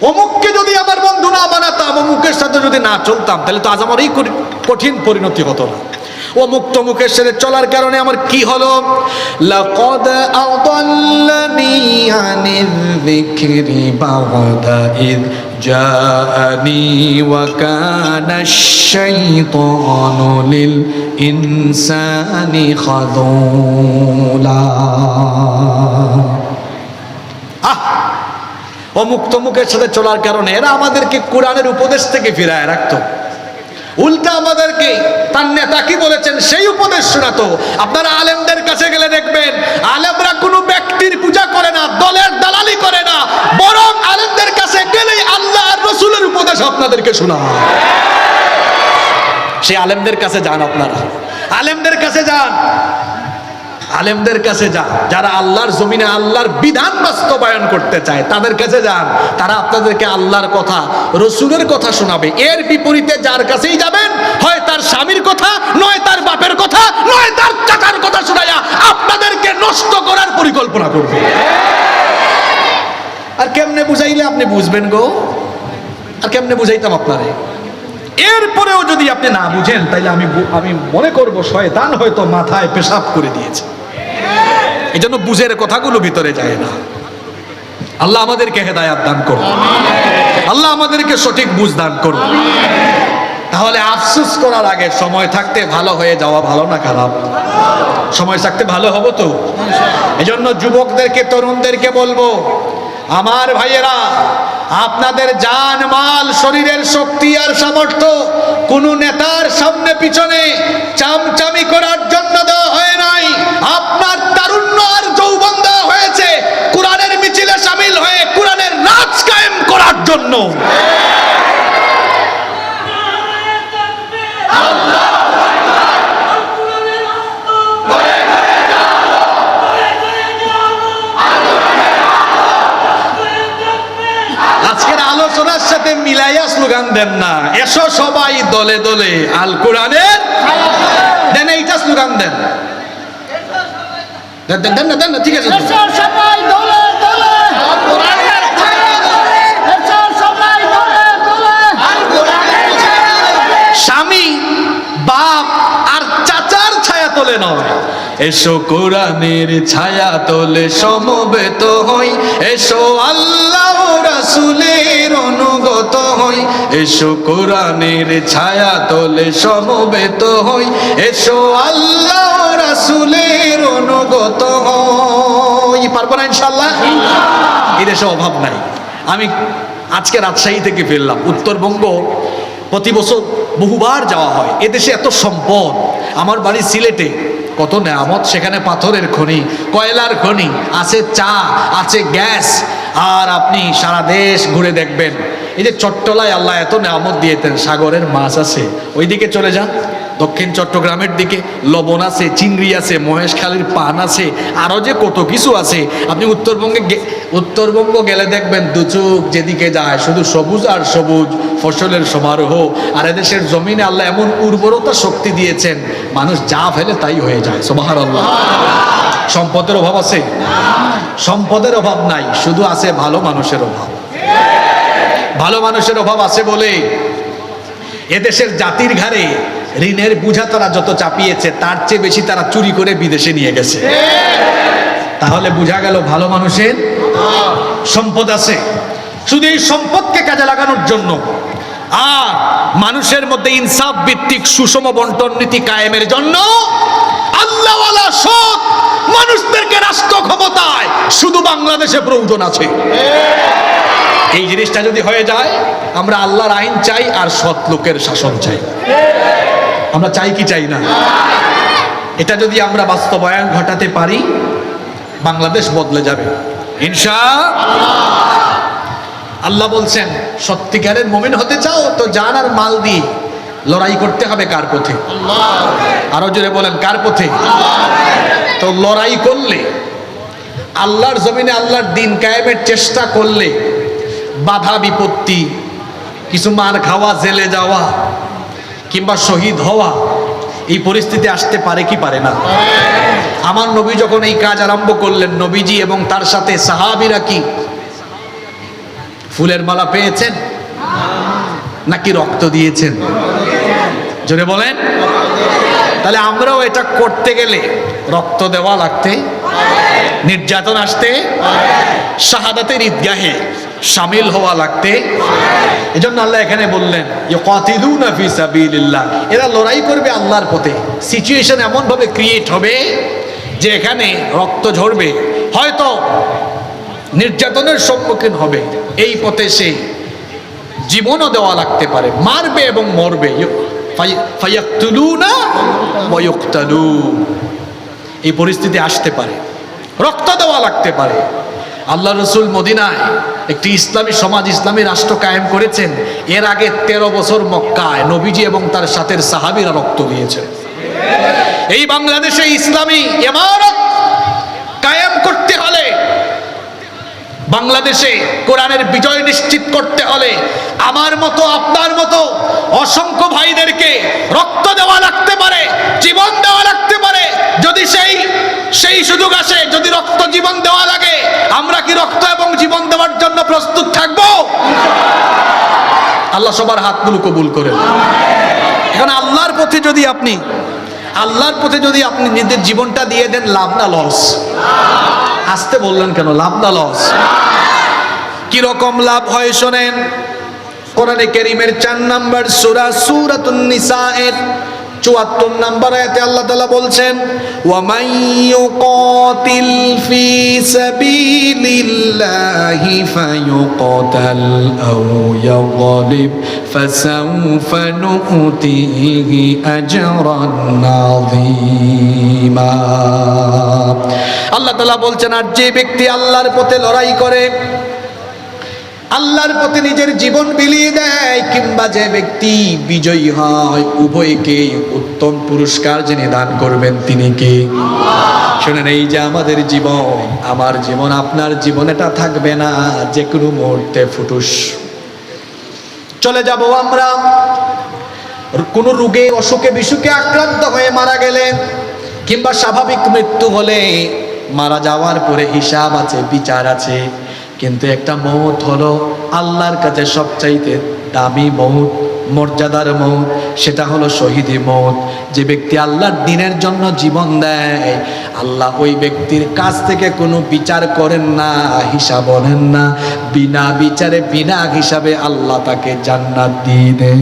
অমুককে যদি আমার বন্ধু না বানাতাম, অমুকের সাথে যদি না চলতাম, তাহলে তো আজ আমার এই কঠিন পরিণতি হতো না। অমুক তমুকের সাথে চলার কারণে আমার কি হলো, লাকাদ আদাল্লানি আনিল যিকরি বা'দা ইয জাআনি ওয়া কানা আশ-শাইতানু লিল ইনসানি খাযুলা। অমুক তমুকের সাথে চলার কারণে এরা আমাদেরকে কোরআনের উপদেশ থেকে ফিরায় রাখতো, উল্টা আমাদেরকে তার নেতা কি বলেছেন সেই উপদেশ শোনাতো। আপনারা আলেমদের কাছে গেলে দেখবেন আলেমরা কোনো ব্যক্তির পূজা করে না, দলের দালালি করে না, বরং আলেমদের কাছে গেলেই আল্লাহ আর রাসূলের উপদেশ আপনাদেরকে শোনায়। সেই আলেমদের কাছে যান, আপনারা আলেমদের কাছে যান, আলেমদের কাছে যান, যারা আল্লাহর জমিনে আল্লাহর বিধান বাস্তবায়ন করতে চায় তাদের কাছে যান। তারা আপনাদেরকে আল্লাহর কথা, রসুলের কথা শোনাবে। এর বিপরীতে যার কাছেই যাবেন, হয় তার স্বামীর কথা, নয় তার বাপের কথা, নয় তার চাচার কথা শোনায়া আপনাদেরকে নষ্ট করার পরিকল্পনা করবে। আর কেমনে বুঝাইলে আপনি বুঝবেন গো? আর কেমনে বুঝাইতাম আপনারে? এরপরেও যদি আপনি না বুঝেন, তাইলে আমি মনে করব শয়তান হয়তো মাথায় পেশাব করে দিয়েছে। এই জন্য বুঝের কথাগুলো ভিতরে যায় না। আল্লাহ আমাদেরকে হেদায়াত দান করুন, আল্লাহ আমাদেরকে সঠিক বুঝ দান করুন। তাহলে আফসোস করার আগে সময় থাকতে ভালো হয়ে যাওয়া ভালো না খারাপ? সময় থাকতে ভালো হবো তো। এই জন্য যুবকদেরকে, তরুণদেরকে বলবো, আমার ভাইয়েরা, আপনাদের জান মাল, শরীরের শক্তি আর সামর্থ্য কোনো নেতার সামনে পিছনে চামচামি করার জন্য দেওয়া হয় নাই। আপনার তারুণ্য আর যৌবন দেওয়া হয়েছে কোরআনের মিছিলে শামিল হয়ে কোরআনের রাজ কায়েম করার জন্য। আজকের আলোচনার সাথে মিলাইয়া স্লোগান দেন না, এসো সবাই দলে দলে আল কোরআনের দেন, এইটা স্লোগান দেন। দেন না, ঠিক আছে। স্বামী, বাপ আর চাচার ছায়া তোলে নয়, এসো কোরআনের ছায়া তোলে সমবেত হই, এসো আল্লাহ রাসূলের অনুগত হই, এসো কোরআনের ছায়া তোলে সমবেত হই, এসো আল্লাহ রাসূলের অনুগত হই। পারবো না ইনশাআল্লাহ? এই দেশে অভাব নাই। আমি আজকে রাজশাহী থেকে ফিরলাম। উত্তরবঙ্গ প্রতি বছর বহুবার যাওয়া হয়। এদেশে এত সম্পদ। আমার বাড়ি সিলেটে, কত নেয়ামত, সেখানে পাথরের খনি, কয়লার খনি আছে, চা আছে, গ্যাস আর আপনি সারা দেশ ঘুরে দেখবেন, এই যে চট্টলায় আল্লাহ এত নিয়ামত দিয়েছেন, সাগরের মাছ আছে, ওইদিকে চলে যান, দক্ষিণ চট্টগ্রামের দিকে লবণ আছে, চিংড়ি আছে, মহেশখালীর পান আছে, আরো যে কত কিছু আছে। আপনি উত্তরবঙ্গ গেলে দেখবেন দুচোখ যেদিকে যায় শুধু সবুজ আর সবুজ, ফসলের সমারোহ। আর এদেশের জমিনে আল্লাহ এমন উর্বরতা শক্তি দিয়েছেন, মানুষ যা ফেলে তাই হয়ে যায়। সুবহানাল্লাহ। সম্পদের অভাব আছে? সম্পদের অভাব নাই, শুধু আছে ভালো মানুষের অভাব। ভালো মানুষের অভাব আছে বলে এদেশের জাতির ঘাড়ে ঋণের বোঝা তারা যত চাপিয়েছে, তার চেয়ে বেশি তারা চুরি করে বিদেশে নিয়ে গেছে। তাহলে বোঝা গেল ভালো মানুষের সম্পদ আছে। শুধু এই সম্পদকে কাজে লাগানোর জন্য আর মানুষের মধ্যে ইনসাফ ভিত্তিক সুষম বন্টন নীতি কায়েমের জন্য আল্লাহওয়ালা সৎ মানুষদেরকে রাষ্ট্র ক্ষমতায় শুধু বাংলাদেশে প্রয়োজন আছে। এই জিনিসটা যদি হয়ে যায়, আমরা আল্লাহর আইন চাই আর সৎ লোকের শাসন চাই। আমরা চাই কি চাই না? এটা যদি আমরা বাস্তবায়ন ঘটাতে পারি, বাংলাদেশ বদলে যাবে ইনশাআল্লাহ। আল্লাহ বলছেন, সত্যিকারের মুমিন হতে চাও তো জান আর মাল দিয়ে লড়াই করতে হবে। কার পথে? আরো জোরে বলেন, কার পথে? তো লড়াই করলে, আল্লাহর জমিনে আল্লাহর দিন কায়েমের চেষ্টা করলে বাধা বিপত্তি, কিছু মার খাওয়া, জেলে যাওয়া কিংবা শহীদ হওয়া, এই পরিস্থিতি আসতে পারে কি পারে না? আমার নবী যখন এই কাজ আরম্ভ করলেন, নবীজি এবং তার সাথে সাহাবীরা কি ফুলের মালা পেয়েছেন নাকি রক্ত দিয়েছেন? জোরে বলেন। তাহলে আমরাও এটা করতে গেলে রক্ত দেওয়া লাগতে, নির্যাতন আসতে, শাহাদাতের ঈদগাহে শামিল হওয়া লাগতে। এজন্য আল্লাহ এখানে বললেন, ইউকাতিলুনা ফি সাবিলিল্লাহ, এরা লড়াই করবে আল্লাহর পথে। সিচুয়েশন এমন ভাবে ক্রিয়েট হবে যে এখানে রক্ত ঝরবে, হয়তো নির্যাতনের সম্মুখীন হবে, এই পথে সে জীবনও দেওয়া লাগতে পারে, মারবে এবং মরবে। ফায়াকতুলুনা ওয়া ইউকতালুন, এই পরিস্থিতি আসতে পারে, রক্ত দেওয়া লাগতে পারে। আল্লাহ রসুল মদিনায় একটি ইসলামী সমাজ, ইসলামী রাষ্ট্র কায়েম করেছেন। এর আগে 13 বছর মক্কায় নবীজি এবং তার সাথের সাহাবীরা রক্ত দিয়েছেন। এই বাংলাদেশে ইসলামী ইমারত কায়েম করতে হলে, বাংলাদেশে কোরআনের বিজয় নিশ্চিত করতে হলে আমার মতো আপনার মতো অসংখ্য ভাইদেরকে রক্ত দেওয়া লাগতে পারে, জীবন দেওয়া লাগতে পারে। যদি সেই সুযোগ আসে, যদি রক্ত জীবন দেওয়া লাগে, আমরা কি রক্ত এবং জীবন দেওয়ার জন্য প্রস্তুত থাকব? আল্লাহ সবার হাতগুলো কবুল করেন। এখন আল্লাহর পথে যদি আপনি নিজের জীবনটা দিয়ে দেন, লাভ না লস? আসতে বললেন কেন? লাভ না লস? কিরকম লাভ হয় শোনেন। কোরআনে কারীমের 4 নম্বর সূরা সূরাতুন নিসা এর 74 নম্বর আয়াতে আল্লাহ তাআলা বলছেন, ওয়া মান ইউকাতিল ফি সাবিলিল্লাহি ফায়ুকতাল আও ইয়াগলিব ফাসাউফা নুতিহি আজরান আযীমা। আল্লাহ তাআলা বলছেন, আর যে ব্যক্তি আল্লাহর পথে লড়াই করে, আল্লাহর পথে নিজের জীবন বিলিয়ে দেয়, কিংবা যে ব্যক্তি বিজয়ী হয়, উভয়কে উত্তম পুরস্কার যিনি দান করবেন তিনি কে? শুনেন, এই যে আমাদের জীবন, আমার জীবন, আপনার জীবন, এটা থাকবে না, যে কোনো মুহূর্তে ফুটুস চলে যাব আমরা। কোনো রোগে, অসুখে, বিসুখে আক্রান্ত হয়ে মারা গেলে, কিংবা স্বাভাবিক মৃত্যু হলে, মারা যাওয়ার পরে হিসাব আছে, বিচার আছে। কিন্তু একটা মৌত হলো আল্লাহর কাছে সবচাইতে দামি মৌত, মর্যাদার মৌত, সেটা হলো শহীদি মৌত। যে ব্যক্তি আল্লাহর দ্বীনের জন্য জীবন দেয়, আল্লাহ ওই ব্যক্তির কাছ থেকে কোনো বিচার করেন না, হিসাব বলেন না, বিনা বিচারে, বিনা হিসাবে আল্লাহ তাকে জান্নাত দিয়ে দেন।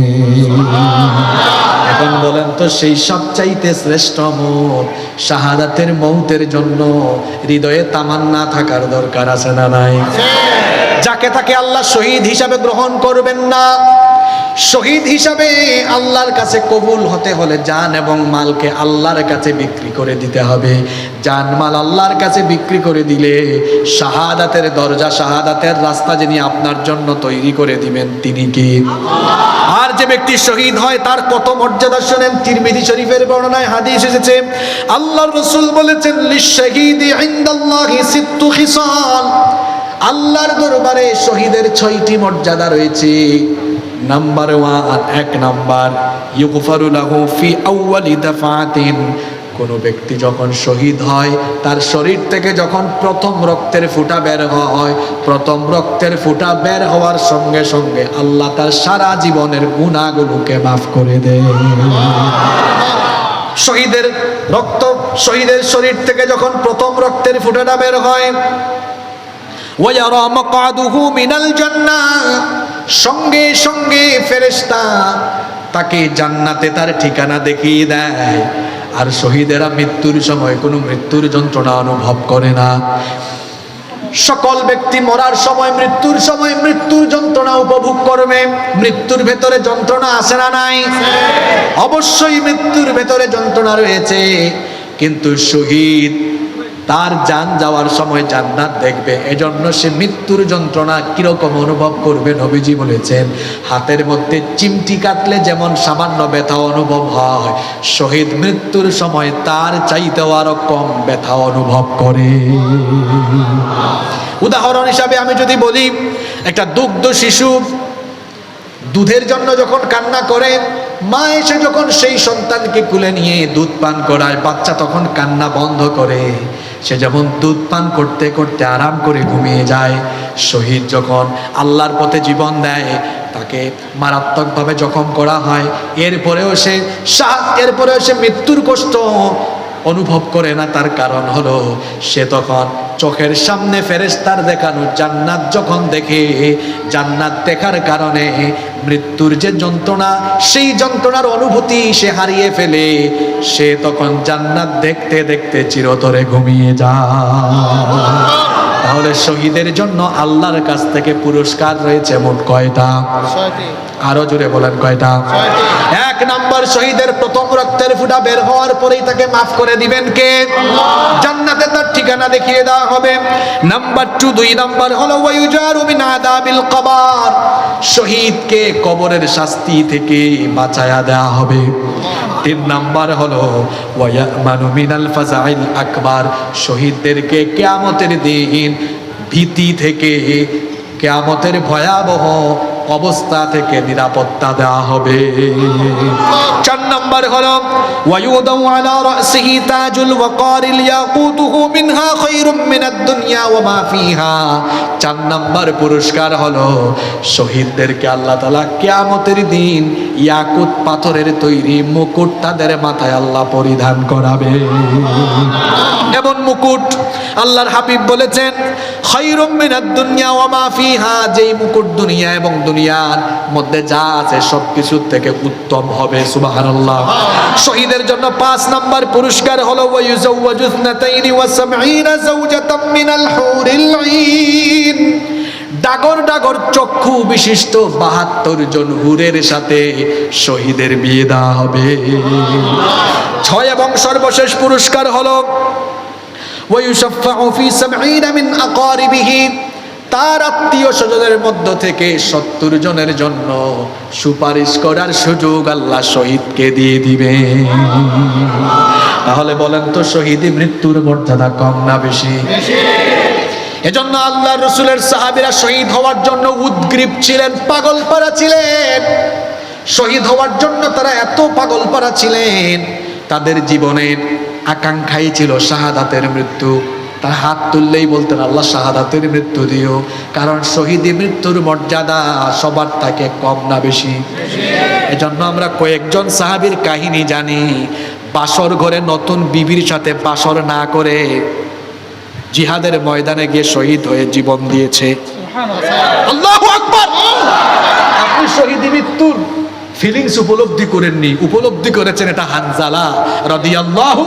এখন বলেন তো, সেই সবচাইতে শ্রেষ্ঠ মৌত, শাহাদাতের মৌতের জন্য হৃদয়ে তামান্না থাকার দরকার আছে না নাই? যাকে তাকে আল্লাহ শহীদ হিসাবে গ্রহণ করবেন না। শহীদ হিসাবে আল্লাহর কাছে কবুল হতে হলে জান এবং মালকে আল্লাহর কাছে বিক্রি করে দিতে হবে। জান মাল আল্লাহর কাছে বিক্রি করে দিলে শাহাদাতের দরজা, শাহাদাতের রাস্তা যিনি আপনার জন্য তৈরি করে দিবেন তিনি কি? আর যে ব্যক্তি শহীদ হয় তার কত মর্যাদা শুনেন। তিরমিজি শরীফের বর্ণনায় হাদিস এসেছে, আল্লাহর রাসূল বলেছেন, লিশ-শাহীদি ইনদাল্লাহি সিত্তু খিসাল, আল্লাহর দরবারে শহীদের 6টি মর্যাদা রয়েছে। নাম্বার 1, 1 নাম্বার, ইউগফারু লাহু ফি আউয়ালি দাফাতিন, কোন ব্যক্তি যখন শহীদ হয় তার শরীর থেকে যখন প্রথম রক্তের ফোঁটা বের হয়, প্রথম রক্তের ফোঁটা বের হওয়ার সঙ্গে সঙ্গে আল্লাহ তার সারা জীবনের গুনাহগুলোকে মাফ করে দেয়। শহীদের রক্ত, শহীদের শরীর থেকে যখন প্রথম রক্তের ফোঁটাটা বের হয়, ওয়ায়ারা মাকআদুহু মিনাল জান্নাহ, সঙ্গে সঙ্গে ফেরেশতা তাকে জান্নাতে তার ঠিকানা দেখিয়ে দেয়। আর শহীদেরা মৃত্যুর সময় কোনো মৃত্যুর যন্ত্রণা অনুভব করে না। সকল ব্যক্তি মরার সময়, মৃত্যুর সময় মৃত্যুর যন্ত্রণা উপভোগ করবে। মৃত্যুর ভেতরে যন্ত্রণা আছে না নাই? অবশ্যই মৃত্যুর ভেতরে যন্ত্রণা রয়েছে, কিন্তু শহীদ তার জান যাওয়ার সময় জান্নাত দেখবে। এজন্য সে মৃত্যুর যন্ত্রণা কিরকম অনুভব করবে, নবীজি বলেছেন, হাতের মধ্যে চিমটি কাটলে যেমন সামান্য ব্যথা অনুভব হয়, শহীদ মৃত্যুর সময় তার চাইতেও আরো কম ব্যথা অনুভব করে। উদাহরণ হিসাবে আমি যদি বলি, একটা দুগ্ধ শিশু দুধের জন্য যখন কান্না করে, মা এসে যখন সেই সন্তানকে কুলে নিয়ে দুধ পান করায়, বাচ্চা তখন কান্না বন্ধ করে, সে যখন দুধ পান করতে করতে আরাম করে ঘুমিয়ে যায়। শহীদ যখন আল্লাহর পথে জীবন দেয়, তাকে মারাত্মকভাবে জখম করা হয়, এরপরেও সে মৃত্যুর কষ্ট অনুভব করে না। তার কারণ হলো সে তখন চোখের সামনে ফেরেশতার দেখানো জান্নাত যখন দেখে, জান্নাত দেখার কারণে মৃত্যুর যে যন্ত্রণা, সেই যন্ত্রণার অনুভূতি সে হারিয়ে ফেলে। সে তখন জান্নাত দেখতে দেখতে চিরতরে ঘুমিয়ে যায়। তাহলে শহীদের জন্য আল্লাহর কাছ থেকে পুরস্কার রয়েছে মোট কয়টা? 6টি। আরো জোরে বলেন, কয়টা? 6টি। 1 নাম্বার, শহীদের প্রথম রক্তের ফোঁটা বের হওয়ার পরেই তাকে মাফ করে দিবেন কে? আল্লাহ। জান্নাতে তার ঠিকানা দেখিয়ে দেওয়া হবে। নাম্বার 2 নাম্বার হলো ওয়ায়ুজারু মিন আযাবিল কবর, শহীদকে কবরের শাস্তি থেকে বাঁচায়া দেওয়া হবে। 3 নাম্বার হলো ওয়ায়ামানু মিনাল ফাযাইল আকবার, শহীদদেরকে কিয়ামতের দিন ভীতি থেকে, কিয়ামতের ভয়াবহ অবস্থা থেকে নিরাপত্তা দেওয়া হবে। 4 নাম্বার হলো ওয়ায়ুদাউ আলা রাসিহি তাজুল ওয়াকারিল ইয়াকুতুহু মিনহা খায়রুম মিনাদ দুনিয়া ওয়া মা ফিহা, 4 নাম্বার পুরস্কার হলো শহীদদেরকে আল্লাহ তাআলা কিয়ামতের দিন ইয়াকুত পাথরের তৈরি মুকুট তাদের মাথায় আল্লাহ পরিধান করাবে। এমন মুকুট আল্লাহর হাবিব বলেছেন, খায়রুম মিনাদ দুনিয়া ওয়া মা ফিহা, যেই মুকুট দুনিয়া এবং দুনিয়ার মধ্যে যা আছে সবকিছু থেকে উত্তম হবে। সুবহানাল্লাহ। শহীদের জন্য 5 নাম্বার পুরস্কার হলো ওয়ায়ুজাওয়াজু ইসনাতাইনি ওয়া সাবঈনা যাওজাতাম মিনাল হুরিল ঈন, ডাগর ডাগর চক্ষু বিশিষ্ট 72 জন হুরের সাথে শহীদের বিয়ে দেওয়া হবে। 6 এবং সর্বশেষ পুরস্কার হলো ওয়ায়ুশাফাউ ফি 70 মিন আকারিবিহি, তার আত্মীয় স্বজনের মধ্য থেকে 70 জনের জন্য সুপারিশ করার সুযোগ আল্লাহ শহীদকে দিয়ে দিবে। তাহলে বলেন তো, শহীদি মৃত্যুর মর্যাদা কম না বেশি? এজন্য আল্লাহ রসুলের সাহাবীরা শহীদ হওয়ার জন্য উদ্গ্রীব ছিলেন, পাগলপাড়া ছিলেন। শহীদ হওয়ার জন্য তারা এত পাগলপাড়া ছিলেন, তাদের জীবনের আকাঙ্ক্ষাই ছিল শাহাদাতের মৃত্যু। তার হাত তুললেই বলতেন, আল্লাহ শাহাদাতের মৃত্যু দিও। কারণ শহীদি মৃত্যুর মর্যাদা সবার থেকে কম না বেশি? এজন্য আমরা কয়েকজন সাহাবীর কাহিনী জানি, বাসর ঘরে নতুন বিবির সাথে বাসর না করে জিহাদের ময়দানে গিয়ে শহীদ হয়ে জীবন দিয়েছে। আল্লাহু আকবার। আপনি শহীদি মৃত্যুর ফিলিংস উপলব্ধি করেননি, উপলব্ধি করেছেন এটা হানজালা রাদিয়াল্লাহু,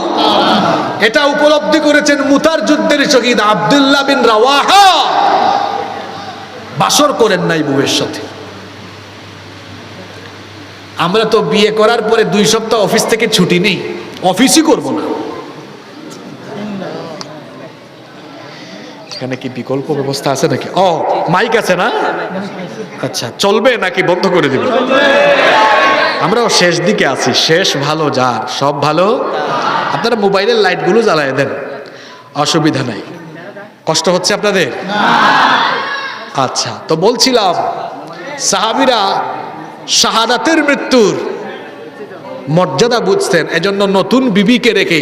এটা উপলব্ধি করেছেন মুতার যুদ্ধের শহীদ আব্দুল্লাহ বিন রাওয়াহা। বাসর করেন নাই বউয়ের সাথে, আমরা তো বিয়ে করার পরে 2 সপ্তাহ অফিস থেকে ছুটি নেই, অফিসই করব না। এখানে কি বিকল্প ব্যবস্থা আছে নাকি? ও মাইক আছে না? আচ্ছা, চলবে নাকি বন্ধ করে দিব? আমরাও শেষ দিকে আছি, শেষ ভালো যার, সব ভালো। আপনারা মোবাইলের লাইটগুলো জ্বালায় দেন, অসুবিধা নাই। কষ্ট হচ্ছে আপনাদের? আচ্ছা, তো বলছিলাম সাহাবীরা শাহাদাতের মৃত্যুর মর্যাদা বুঝতেন, এজন্য নতুন বিবিকে রেখে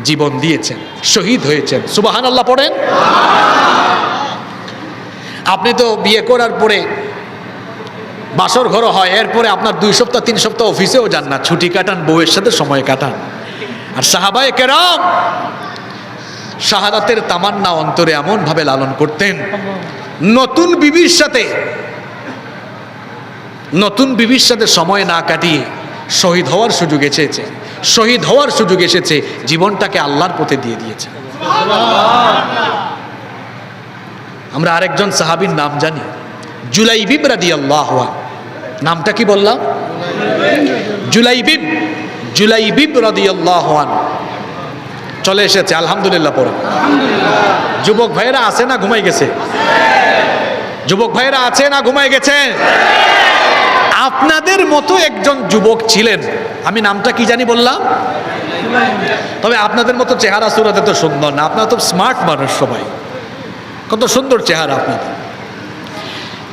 জীবন দিয়েছেন, শহীদ হয়েছেন। সুবহানাল্লাহ পড়েন। আপনি তো বিয়ে করার পরে বাসর ঘর হয়, এরপরে আপনার 2 সপ্তাহ 3 সপ্তাহ অফিসেও যান না, ছুটি কাটান, বউয়ের সাথে সময় কাটান। আর সাহাবায়ে কেরাম শাহাদাতের তামান্না অন্তরে এমন ভাবে লালন করতেন, নতুন বিবির সাথে সময় না কাটিয়ে শহীদ হওয়ার সুযোগ এসেছে, জীবনটাকে আল্লাহর পথে দিয়ে দিয়েছে। আমরা আরেকজন সাহাবীর নাম জানি, জুলাইবিব রাদিয়াল্লাহু আনহু। নামটা কি বললাম? জুলাইবিব রাদিয়াল্লাহু আনহু। চলে এসেছে, আলহামদুলিল্লাহ পড়ে। যুবক ভাইয়েরা আছে না ঘুমাই গেছে? যুবক ভাইয়েরা আছে না ঘুমাই গেছে? আপনাদের মতো একজন যুবক ছিলেন, আমি নামটা কি জানি বললাম, তবে আপনাদের মতো চেহারা সুরত এত সুন্দর না। আপনারা তো স্মার্ট মানুষ, সবাই কত সুন্দর চেহারা আপনাদের।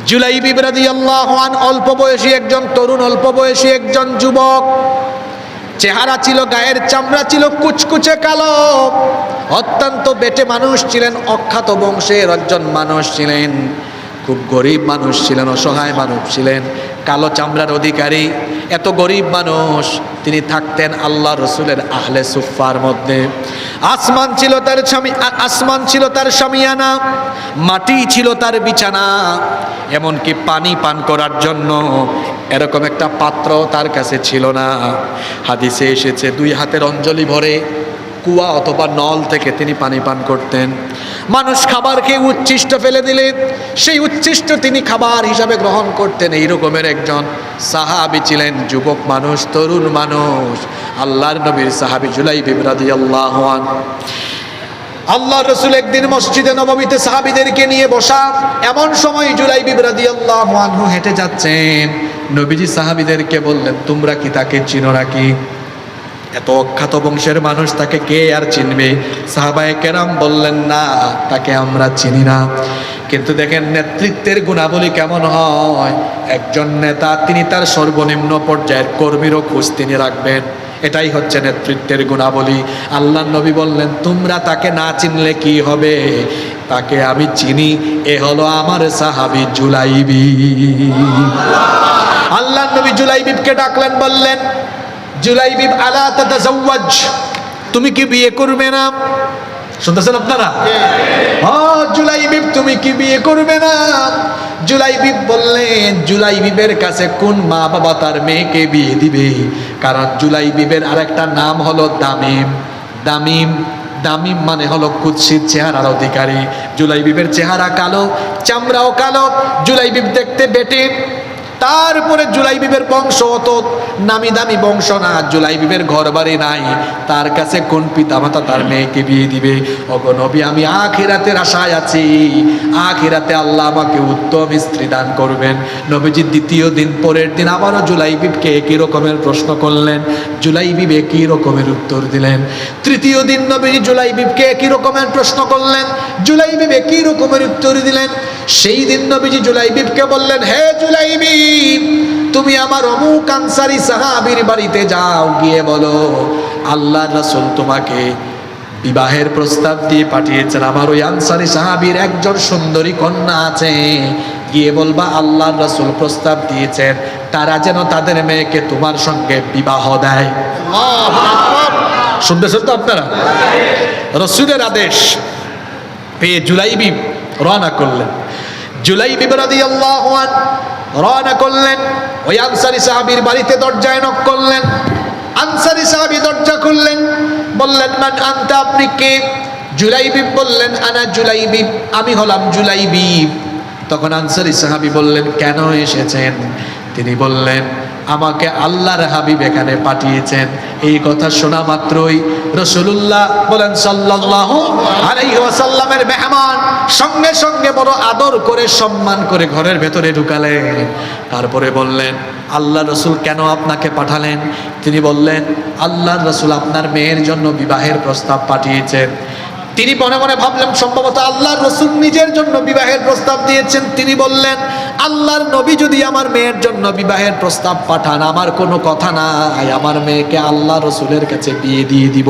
জুলাইবিব রাদিয়াল্লাহু আনহু অল্প বয়সী একজন তরুণ, অল্প বয়সী একজন যুবক। চেহারা ছিল, গায়ের চামড়া ছিল কুচকুচে কালো, অত্যন্ত বেটে মানুষ ছিলেন, অখ্যাত বংশের একজন মানুষ ছিলেন, খুব গরিব মানুষ ছিলেন, অসহায় মানুষ ছিলেন, কালো চামড়ার অধিকারী। এত গরিব মানুষ, তিনি থাকতেন আল্লাহ রসুলের আহলে সুফার মধ্যে। আসমান ছিল তার শামিয়ানা, মাটি ছিল তার বিছানা, এমনকি পানি পান করার জন্য এরকম একটা পাত্র তার কাছে ছিল না। হাদিসে এসেছে 2 হাতের অঞ্জলি ভরে কুয়া অথবা নল থেকে তিনি পানি পান করতেন। মানুষ খাবার খেয়ে উচ্ছিষ্ট ফেলে দিলে সেই উচ্ছিষ্ট তিনি খাবার হিসাবে গ্রহণ করতেন। এই রকমের একজন সাহাবী ছিলেন, যুবক মানুষ, তরুণ মানুষ, আল্লাহর নবীর সাহাবী জুলাইবিব রাদিয়াল্লাহু আনহু। আল্লাহর রাসূল একদিন মসজিদে নববীতে সাহাবীদেরকে নিয়ে বসা, এমন সময় জুলাইবিব রাদিয়াল্লাহু আনহু হেঁটে যাচ্ছেন। নবীজি সাহাবীদেরকে বললেন, তোমরা কি তাকে চিনো নাকি? এত অখ্যাত বংশের মানুষ, তাকে কে আর চিনবে? সাহাবায়ে কেরাম বললেন, না, তাকে আমরা চিনি না। কিন্তু দেখেন নেতৃত্বের গুণাবলী কেমন হয়। একজন নেতা, তিনি তার সর্বনিম্ন পর্যায়ের কর্মীরও খোঁজ তিনি রাখবেন, এটাই হচ্ছে নেতৃত্বের গুণাবলী। আল্লাহ নবী বললেন, তোমরা তাকে না চিনলে কি হবে, তাকে আমি চিনি, এ হলো আমার সাহাবী জুলাইবিব। আল্লাহ নবী জুলাইবিবকে ডাকলেন, বললেন, জুলাইবিব আলা তাতাজাওয়াজ, তুমি কি বিয়ে করবে না? শুনতেছেন আপনারা? জুলাইবিব, তুমি কি বিয়ে করবে না? জুলাইবিব বললেন, জুলাইবিবের কাছে কোন মা বাবা তার মেয়েকে বিয়ে দিবে? কারণ জুলাইবিবের আরেকটা নাম হলো দামিম। দামিম মানে হলো কুৎসিত চেহারার অধিকারী। জুলাইবিবের চেহারা কালো, চামড়াও কালো, জুলাইবিব দেখতে বেটে। তারপরে জুলাইবিবের বংশ অত নামি দামি বংশ না, জুলাইবিবের ঘর বাড়ি নাই, তার কাছে কোন পিতামাতা তার মেয়েকে বিয়ে দিবে? ওগো নবী, আমি আখিরাতের আশায় আছি, আখিরাতে আল্লাহ আমাকে উত্তম স্ত্রী দান করবেন। নবীজি দ্বিতীয় দিন, পরের দিন আবারও জুলাইবিবকে একই রকমের প্রশ্ন করলেন, জুলাইবিব একই রকমের উত্তর দিলেন। তৃতীয় দিন নবীজি জুলাইবিবকে একই রকমের প্রশ্ন করলেন, জুলাইবিব একই রকমের উত্তর দিলেন। সেই দিন নবীজি জুলাইবিবকে বললেন, হে জুলাইবিব, তুমি আমার অমুক আনসারী সাহাবীর বাড়িতে যাও, গিয়ে বলো আল্লাহর রাসূল তোমাকে বিবাহের প্রস্তাব দিয়ে পাঠিয়েছেন। আমার ওই আনসারী সাহাবীর একজন সুন্দরী কন্যা আছে, গিয়ে বলবা আল্লাহর রাসূল প্রস্তাব দিয়েছেন, তারা যেন তাদের মেয়েকে তোমার সঙ্গে বিবাহ দেয়। শুনতেছেন তো আপনারা? রাসূলের আদেশ পেয়ে জুলাইবিব রওনা করলেন। জুলাইবিব রাদিয়াল্লাহু আনহু রওনা করলেন, ওই আনসারী সাহাবীর বাড়িতে দরজায় নক করলেন। আনসারী সাহাবী দরজা খুললেন, বললেন, মান আনতা, আপনি কে? জুলাইবিব বললেন, আনা জুলাইবিব, আমি হলাম জুলাইবিব। তখন আনসারী সাহাবী বললেন, কেন এসেছেন? তিনি বললেন, আমাকে আল্লাহর হাবিব এখানে পাঠিয়েছেন। এই কথা শোনা মাত্রই রাসূলুল্লাহ বলেন সাল্লাল্লাহু আলাইহি ওয়াসাল্লামের মেহমান সঙ্গে সঙ্গে বড় আদর করে সম্মান করে ঘরের ভেতরে ঢুকালেন। তারপরে বললেন, আল্লাহ রসুল কেন আপনাকে পাঠালেন? তিনি বললেন, আল্লাহর রসুল আপনার মেয়ের জন্য বিবাহের প্রস্তাব পাঠিয়েছেন। তিনি মনে মনে ভাবলেন সম্ভবত আল্লাহর রসুল নিজের জন্য বিবাহের প্রস্তাব দিয়েছেন। তিনি বললেন, আল্লাহর নবী যদি আমার মেয়ের জন্য বিবাহের প্রস্তাব পাঠান, আমার কোনো কথা নাই, আমার মেয়েকে আল্লাহ রসুলের কাছে বিয়ে দিয়ে দিব।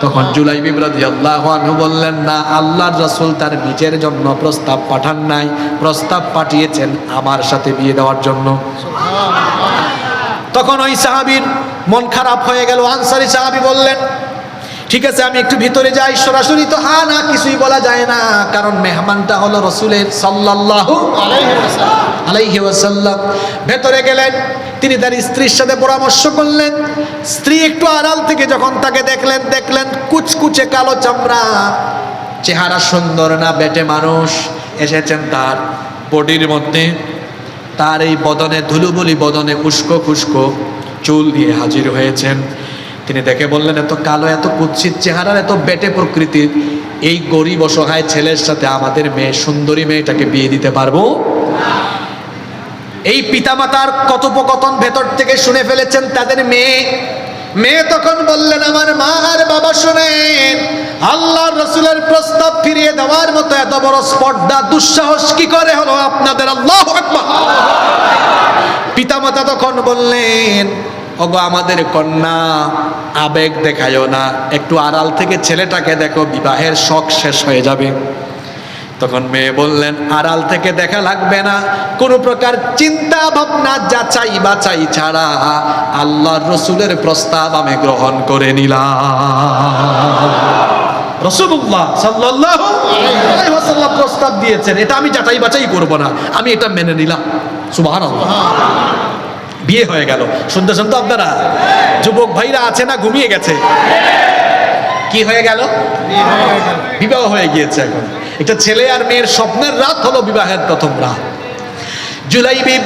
তখন জুলাইবিব রাদিয়াল্লাহু আনহু বললেন, না, আল্লাহর রাসূল তার নিজের জন্য প্রস্তাব পাঠান নাই, প্রস্তাব পাঠিয়েছেন আমার সাথে বিয়ে দেওয়ার জন্য। তখন ওই সাহাবীর মন খারাপ হয়ে গেল। আনসারী সাহাবী বললেন, ঠিক আছে, আমি একটু ভিতরে যাই। সরাসরি তো হ্যাঁ না কিছুই বলা যায় না, কারণ মেহমানটা হলো রাসূলের সাল্লাল্লাহু আলাইহি ওয়াসাল্লাম। ভেতরে গেলেন, তিনি তার স্ত্রীর সাথে পরামর্শ করলেন। স্ত্রী একটু আড়াল থেকে যখন তাকে দেখলেন কুচকুচে কালো চামড়া, চেহারা সুন্দর না, বেটে মানুষ এসেছেন তার বডির মধ্যে। তার এই বদনে ধুলোবলি বদনে উস্কো খুস্কো চুল নিয়ে হাজির হয়েছেন। তিনি দেখে বললেন, এত কালো, এত কুৎসিত চেহারার, এত বেটে প্রকৃতির এই গরিব অসহায় ছেলের সাথে আমাদের মেয়ে, সুন্দরী মেয়েটাকে বিয়ে দিতে পারবো? এই পিতামাতার কথোপকথন ভেতর থেকে শুনে ফেলেছেন তাদের মেয়ে তখন বললেন, আমার মা আর বাবা শুনেন, আল্লাহর রাসূলের প্রস্তাব ফিরিয়ে দেওয়ার মতো এত বড় স্পর্ধা, দুঃসাহস কি করে হলো আপনাদের? আল্লাহু আকবার। পিতামাতা তখন বললেন, ওগো আমাদের কন্যা, আবেগ দেখায়ও না, একটু আড়াল থেকে ছেলেটাকে দেখো, বিবাহের শখ শেষ হয়ে যাবে। তখন মেয়ে বললেন, আড়াল থেকে দেখা লাগবে না, কোনো প্রকার চিন্তা ভাবনা যাচাই বাছাই ছাড়া আল্লাহর রসুলের প্রস্তাব আমি গ্রহণ করে নিলাম। রাসূলুল্লাহ সাল্লাল্লাহু আলাইহি ওয়াসাল্লাম প্রস্তাব দিয়েছেন, এটা আমি যাচাই বাছাই করব না, আমি এটা মেনে নিলাম। সুবহানাল্লাহ। বিয়ে হয়ে গেল। শুনতেছেন তো আপনারা? যুবক ভাইরা আছে না ঘুমিয়ে গেছে? কি হয়ে গেল? বিবাহ হয়ে গিয়েছে। এখন এটা ছেলে আর মেয়ের স্বপ্নের রাত হলো বিবাহের প্রথম রাত। জুলাইবিব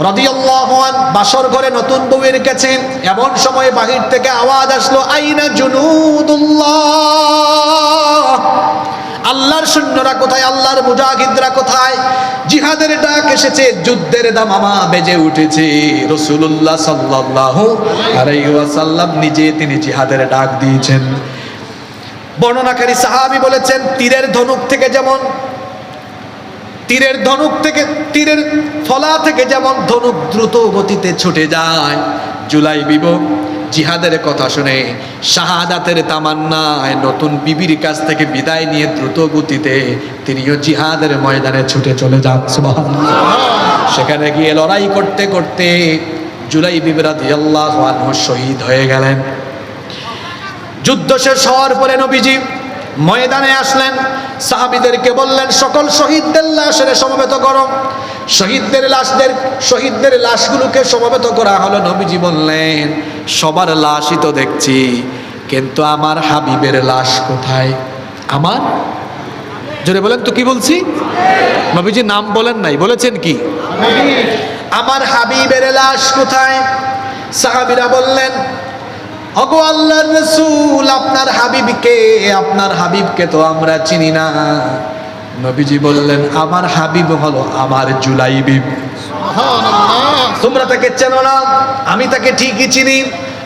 রাদিয়াল্লাহু আন বাসর ঘরে নতুন বউয়ের কাছে এমন সময় বাহির থেকে আওয়াজ আসলো, আইনা জুনুদুল্লাহ, আল্লাহর সৈন্যরা কোথায়, আল্লাহর মুজাহিদরা কোথায়? জিহাদের ডাক এসেছে, যুদ্ধের দামামা বেজে উঠেছে। রাসূলুল্লাহ সাল্লাল্লাহু আলাইহি ওয়াসাল্লাম নিজে তিনি জিহাদের ডাক দিয়েছেন। বর্ণনাকারী সাহাবী বলেছেন, তীরের ধনুক থেকে তীরের ফলা থেকে যেমন ধনুক দ্রুত গতিতে ছুটে যায়, জুলাইবিব জিহাদের কথা শুনে শাহাদাতের তামান্নায় নতুন বিবির কাছ থেকে বিদায় নিয়ে দ্রুত গতিতে তিনিও জিহাদের ময়দানে ছুটে চলে যান। সুবহানাল্লাহ। সেখানে গিয়ে লড়াই করতে করতে জুলাইবিব রাদিয়াল্লাহু আনহু শহীদ হয়ে গেলেন। যুদ্ধ শেষ হওয়ার পরে নবীজি ময়দানে আসলেন, সাহাবীদেরকে বললেন, সকল শহীদদের লাশের সমবেত করো। শহীদদের লাশগুলোকে সমবেত করা হলো। নবীজি বললেন, সবার লাশই তো দেখছি, কিন্তু আমার হাবিবের লাশ কোথায়? আমার, জোরে বলেন তো, কি বলছি? নবীজি নাম বলেন নাই, বলেছেন কি? আমার হাবিবের লাশ কোথায়? সাহাবীরা বললেন, ওগো আল্লাহর রাসূল, আপনার হাবিবকে তো আমরা চিনি না। নবীজি বললেন, আমার হাবিব হলো আমার জুলাইবিব। সুবহানাল্লাহ। তোমরা তাকে চেনো না, আমি তাকে ঠিকই চিনি।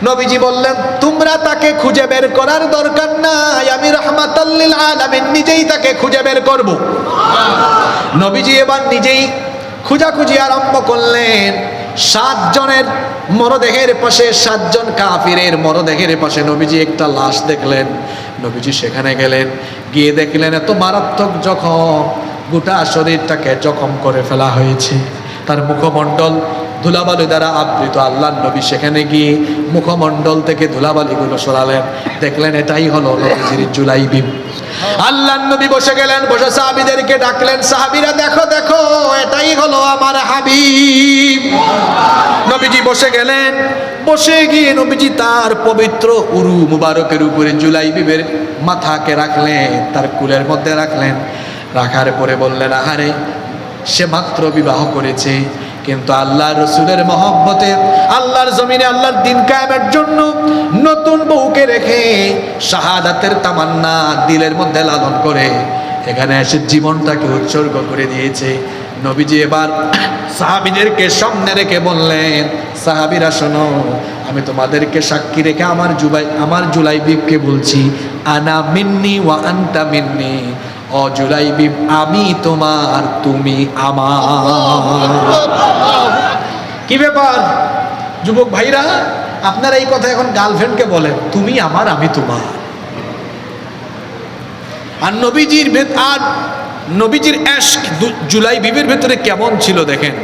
নবীজি বললেন, তোমরা তাকে খুঁজে বের করার দরকার নাই, আমি রাহমাতাল লিল আলামিন নিজেই তাকে খুঁজে বের করব। নবীজি এবার নিজেই খোঁজাখুঁজি আরম্ভ করলেন। 7 জনের মরদেহের পাশে, 7 জন কাফিরের মরদেহের পাশে নবীজি একটা লাশ দেখলেন। নবীজি সেখানে গেলেন, গিয়ে দেখলেন এত মারাত্মক জখম, গোটা শরীরটাকে জখম করে ফেলা হয়েছে। তার মুখমণ্ডল ধুলাবালি দ্বারা আবৃত। আল্লাহর নবী সেখানে গিয়ে মুখমণ্ডল থেকে ধুলাবালিগুলো সরালেন, দেখলেন এটাই হলো নবীজির জুলাইবিব। আল্লাহর নবী বসে গেলেন, বসে সাহাবীদেরকে ডাকলেন, সাহাবীরা দেখো দেখো, এটাই হলো আমার হাবিব। নবীজি বসে গেলেন, বসে গিয়ে নবীজি তার পবিত্র উরু মুবারকের উপরে জুলাইবিবের মাথাকে রাখলেন, তার কুলের মধ্যে রাখলেন। রাখার পরে বললেন, আহারে, সে মাত্র বিবাহ করেছে, কিন্তু আল্লাহ রসুলের মহব্বতে আল্লাহর জমিনে আল্লাহর দিন কায়েমের জন্য নতুন বউকে রেখে শাহাদাতের তামান্না দিলের মধ্যে লালন করে এখানে এসে জীবনটাকে উৎসর্গ করে দিয়েছে। নবীজি এবার সাহাবীদেরকে সামনে রেখে বললেন, সাহাবীরা শোনো, আমি তোমাদেরকে সাক্ষী রেখে আমার জুলাইবিবকে বলছি, আনা মিন্নি ওয়া আনতা মিন্নি, ও জুলাইবিব আমি তোমার তুমি আমার। কি ব্যাপার যুবক ভাইরা, আপনারা এই কথা এখন গার্লফ্রেন্ডকে বলেন, তুমি আমার আমি তোমার। আর নবীজির ইশক জুলাইবিবের ভেতরে কেমন ছিল দেখেন।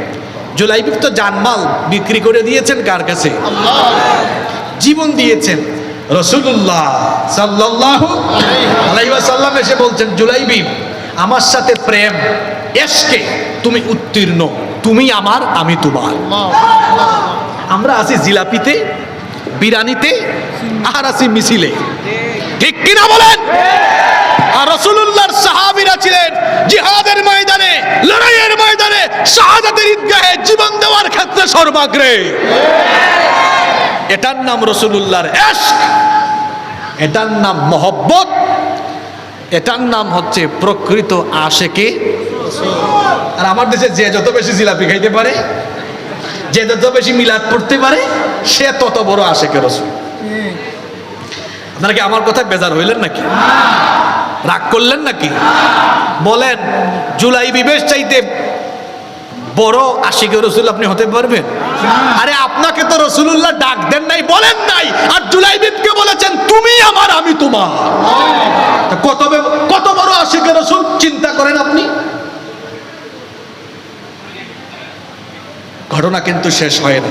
জুলাইবিব তো জানমাল বিক্রি করে দিয়েছেন কার কাছে? জীবন দিয়েছেন। রাসূলুল্লাহ সাল্লাল্লাহু আলাইহি ওয়াসাল্লাম এসে বলছেন, জুলাইবিব আমার সাথে প্রেম ইশকে তুমি উত্তীর্ণ, তুমি আমার আমি তোমার। আমরা আছি জিলাপিতে, বিরানিতে, আর আছি মিছিলে, ঠিক কিনা বলেন? আর রাসূলুল্লাহর সাহাবীরা ছিলেন জিহাদের ময়দানে, লড়াইয়ের ময়দানে, শাহাদাতের ঈদগাহে জীবন দেওয়ার ক্ষেত্রে সর্বাগ্রে। এটার নাম রাসূলুল্লাহর ইশক, এটার নাম মহব্বত, এটার নাম হচ্ছে প্রকৃত আশেকে রাসূল। আর আমার দেশে যে যত বেশি জিলাপি খাইতে পারে, যে যত বেশি মিলাদ পড়তে পারে, সে তত বড় আশেকে রাসূল। আপনারা কি আমার কথায় বেজার হইলেন নাকি? রাগ করলেন নাকি? বলেন, জুলাইবিবের চাইতে বড় আশিকে রাসূল আপনি হতে পারবেন? আরে আপনাকে তো রাসূলুল্লাহ ডাক দেন নাই, বলেন নাই, আর জুলাইবিবকে বলেছেন তুমি আমার আমি তোমার। কত বড় আশিকে রাসূল চিন্তা করেন আপনি। ঘটনা কিন্তু শেষ হয় না,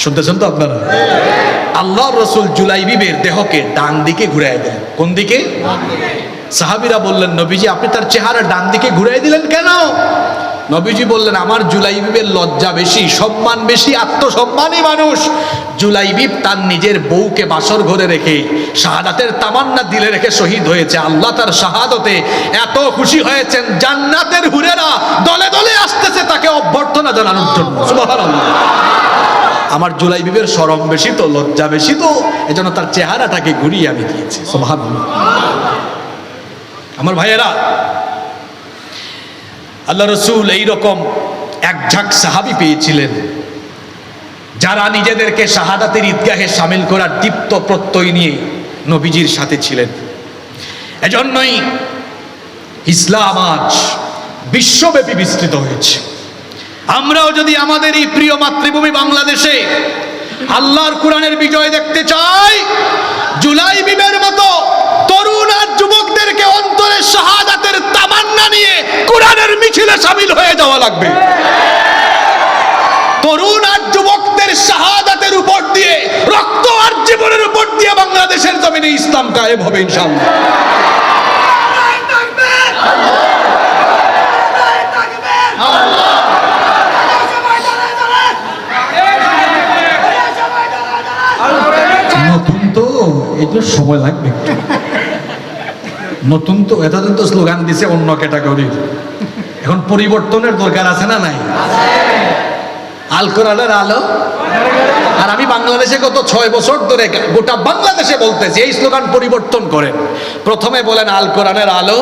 শুনতেছেন তো আপনারা? আল্লাহর রাসূল জুলাইবিবের দেহকে ডান দিকে ঘুরাই দেন। কোন দিকে? সাহাবীরা বললেন, নবীজি আপনি তার চেহারা ডান দিকে ঘুরাই দিলেন কেন? নবীজি বললেন, আমার জুলাইবিবের লজ্জা বেশি, সম্মান বেশি, আত্মসম্মানী মানুষ। জুলাইবিব তার নিজের বউকে বাসর ঘরে রেখে শাহাদাতের তামান্না দিলে রেখে শহীদ হয়েছে। আল্লাহ তার শাহাদতে এত খুশি হয়েছেন, জান্নাতের হুরেরা দলে দলে আসতেছে তাকে অভ্যর্থনা জানানোর জন্য। সুবহানাল্লাহ। আমার জুলাইবিবের শরম বেশি তো, লজ্জা বেশি তো, এজন্য তার চেহারাটাকে ঘুরিয়ে আমি দিয়েছি। সুবহানাল্লাহ। আমার ভাইয়েরা, আল্লাহ রসুল এইরকম এক ঝাঁক সাহাবী পেয়েছিলেন যারা নিজেদেরকে শাহাদাতের ঈদগাহে শামিল করার দীপ্ত প্রত্যয় নিয়ে নবীজির সাথে ছিলেন। এজন্যই ইসলাম আজ বিশ্বব্যাপী বিস্তৃত হয়েছে। আমরাও যদি আমাদের এই প্রিয় মাতৃভূমি বাংলাদেশে আল্লাহর কোরআনের বিজয় দেখতে চাই, জুলাইবিবের মতো তরুণ আর যুবকদেরকে অন্তরে শাহাদাতের তামান্না নিয়ে কোরআনের মিছিলে শামিল হয়ে যাওয়া লাগবে। তরুণ আর যুবকদের শাহাদাতের উপর দিয়ে, রক্ত আর জীবনের উপর দিয়ে বাংলাদেশের জমিনে ইসলাম কায়েম হবে ইনশাআল্লাহ। নতুন তো একটু সময় লাগবে, নতুন তো এতদিন তো স্লোগান দিছে অন্য ক্যাটাগরির, এখন পরিবর্তনের দরকার আছে না নাই? আল কোরআনের আলো। আর আমি বাংলাদেশে গত 6 বছর ধরে গোটা বাংলাদেশে বলতেছি এই স্লোগান পরিবর্তন করেন। প্রথমে বলেন আল কোরআনের আলো,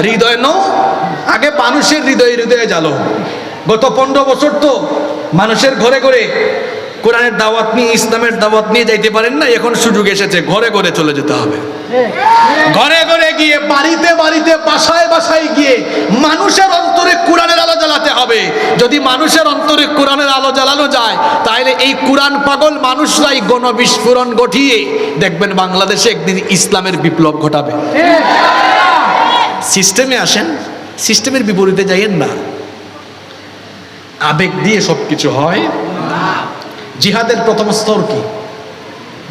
হৃদয় নো, আগে মানুষের হৃদয়ে হৃদয়ে জ্বালো। গত 15 বছর তো মানুষের ঘরে ঘরে কোরআনের দাওয়াত নিয়ে, ইসলামের দাওয়াত নিয়ে যাইতে পারেন না, এখন সুযোগ এসেছে ঘরে ঘরে চলে যেতে হবে। ঘরে ঘরে গিয়ে, বাড়িতে বাড়িতে, বাসায় বাসায় গিয়ে মানুষের অন্তরে কোরআনের আলো জ্বালাতে হবে। যদি মানুষের অন্তরে কোরআনের আলো জ্বালানো যায়, তাহলে এই কোরআন পাগল মানুষরাই গণবিস্ফোরণ ঘটিয়ে দেখবেন বাংলাদেশে একদিন ইসলামের বিপ্লব ঘটাবে। সিস্টেমে আসেন, সিস্টেমের বিপরীতে যাইয়েন না। আবেগ দিয়ে সবকিছু হয়। জিহাদের প্রথম স্তর কি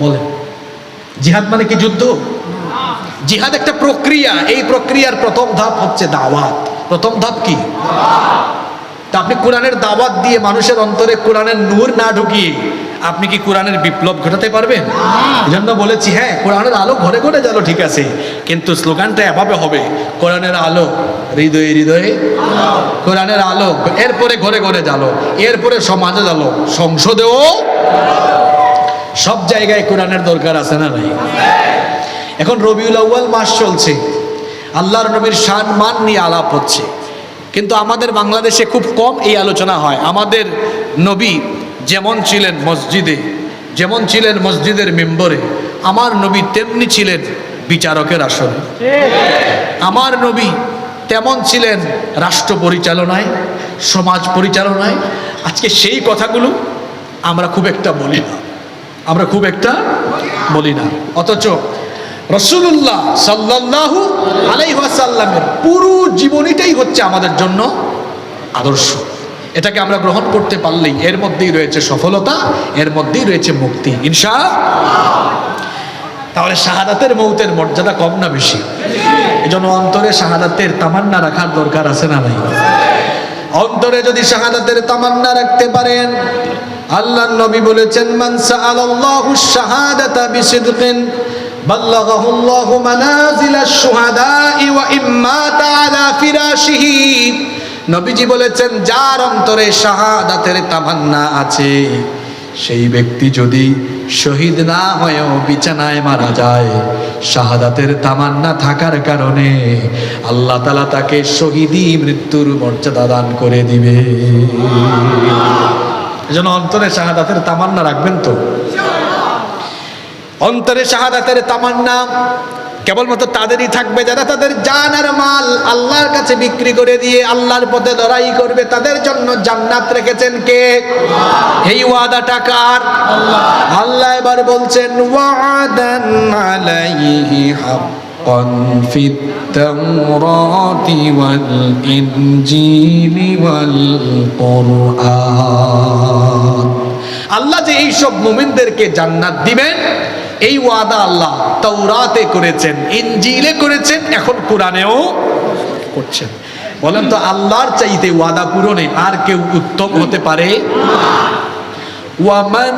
বলেন? জিহাদ মানে কি যুদ্ধ? জিহাদ একটা প্রক্রিয়া। এই প্রক্রিয়ার প্রথম ধাপ হচ্ছে দাওয়াত। প্রথম ধাপ কি? তা আপনি কোরআনের দাওয়াত দিয়ে মানুষের অন্তরে কোরআনের নূর না ঢুকিয়ে আপনি কি কোরআনের বিপ্লব ঘটাতে পারবেন? এজন্য বলেছি, হ্যাঁ কোরআনের আলো ঘরে ঘরে জ্বালো, ঠিক আছে, কিন্তু স্লোগানটা এভাবে হবে, কোরআনের আলো হৃদয়ে হৃদয়ে কোরআনের আলো, এরপরে ঘরে ঘরে জ্বালো, এরপরে সমাজে জ্বালো, সংসদেও, সব জায়গায় কোরআনের দরকার আছে না নাই? এখন রবিউল আউয়াল মাস চলছে, আল্লাহর নবীর শান মান নিয়ে আলাপ হচ্ছে, কিন্তু আমাদের বাংলাদেশে খুব কম এই আলোচনা হয়। আমাদের নবী যেমন ছিলেন মসজিদে, যেমন ছিলেন মসজিদের মেম্বরে, আমার নবী তেমনি ছিলেন বিচারকের আসনে। আমার নবী তেমন ছিলেন রাষ্ট্র পরিচালনায়, সমাজ পরিচালনায়। আজকে সেই কথাগুলো আমরা খুব একটা বলি না, আমরা খুব একটা বলি না। অথচ রাসূলুল্লাহ সাল্লাল্লাহু আলাইহি ওয়াসাল্লামের পুরো জীবনীটাই হচ্ছে আমাদের জন্য আদর্শ। এটাকে আমরা গ্রহণ করতে পারলেই এর মধ্যেই রয়েছে সফলতা, এর মধ্যেই রয়েছে মুক্তি ইনশাআল্লাহ। তাহলে শাহাদাতের মৌতের মর্যাদা কম না বেশি? এজন্য অন্তরে শাহাদাতের তামান্না রাখার দরকার আছে না নাই? অন্তরে যদি শাহাদাতের তামান্না রাখতে পারেন, আল্লাহর নবী বলেছেন, মান সাআলাল্লাহু শাহাদাতা বিসিদকিন বাল্লাগাহুল্লাহু মানাজিলাশ শুহাদাই ওয়া ইম্মাতা আলা ফিরাশিহি। নবীজি বলেছেন, যার অন্তরে শাহাদাতের তামান্না আছে, সেই ব্যক্তি যদি শহীদ না হয়েও বিছানায় মারা যায়, শাহাদাতের তামান্না থাকার কারণে আল্লাহ তাআলা তাকে শহীদি মৃত্যুর মর্যাদা দান করে দিবে। এজন্য অন্তরে শাহাদাতের তামান্না রাখবেন তো। অন্তরে শাহাদাতের তামান্না কেবলমাত্র তাদেরই থাকবে যারা তাদের জান আর মাল আল্লাহর কাছে বিক্রি করে দিয়ে আল্লাহর পথে লড়াই করবে। তাদের জন্য জান্নাত রেখেছেন কে? এই ওয়াদাটা কার? আল্লাহ এবার বলছেন, ওয়াদান আলাইহি হাক্কান ফিত তাওরাতি ওয়াল ইনজিলি ওয়াল কুরআন। আল্লাহ যে এই সব মুমিনদেরকে জান্নাত দিবেন, এই ওয়াদা আল্লাহ তাওরাতে করেছেন, ইনজিলে করেছেন, এখন কোরআনেও করছেন। বলেন তো, আল্লাহর চাইতে ওয়াদা পূরণে আর কেউ উত্তম হতে পারে? ওয়ামান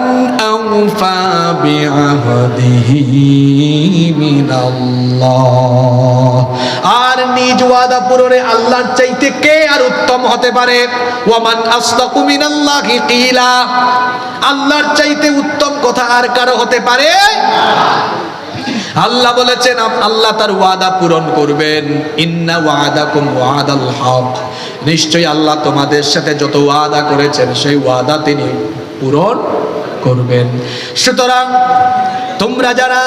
আওফা বিআহদিহি মিনাল্লাহ। আর নিজ ওয়াদা পূরণে আল্লাহর চাইতে কে আর উত্তম হতে পারে? ওয়ামান আসদাকু মিনাল্লাহি কিলা। আল্লাহর চাইতে উত্তম কথা আর কারো হতে পারে? আল্লাহ বলেছেন, আল্লাহ তার ওয়াদা পূরণ করবেন। ইন্না ওয়াদাকুম ওয়াদাল হক। নিশ্চয়ই আল্লাহ তোমাদের সাথে যত ওয়াদা করেছেন সেই ওয়াদা তিনি পূরণ করবেন। সুতরাং তোমরা যারা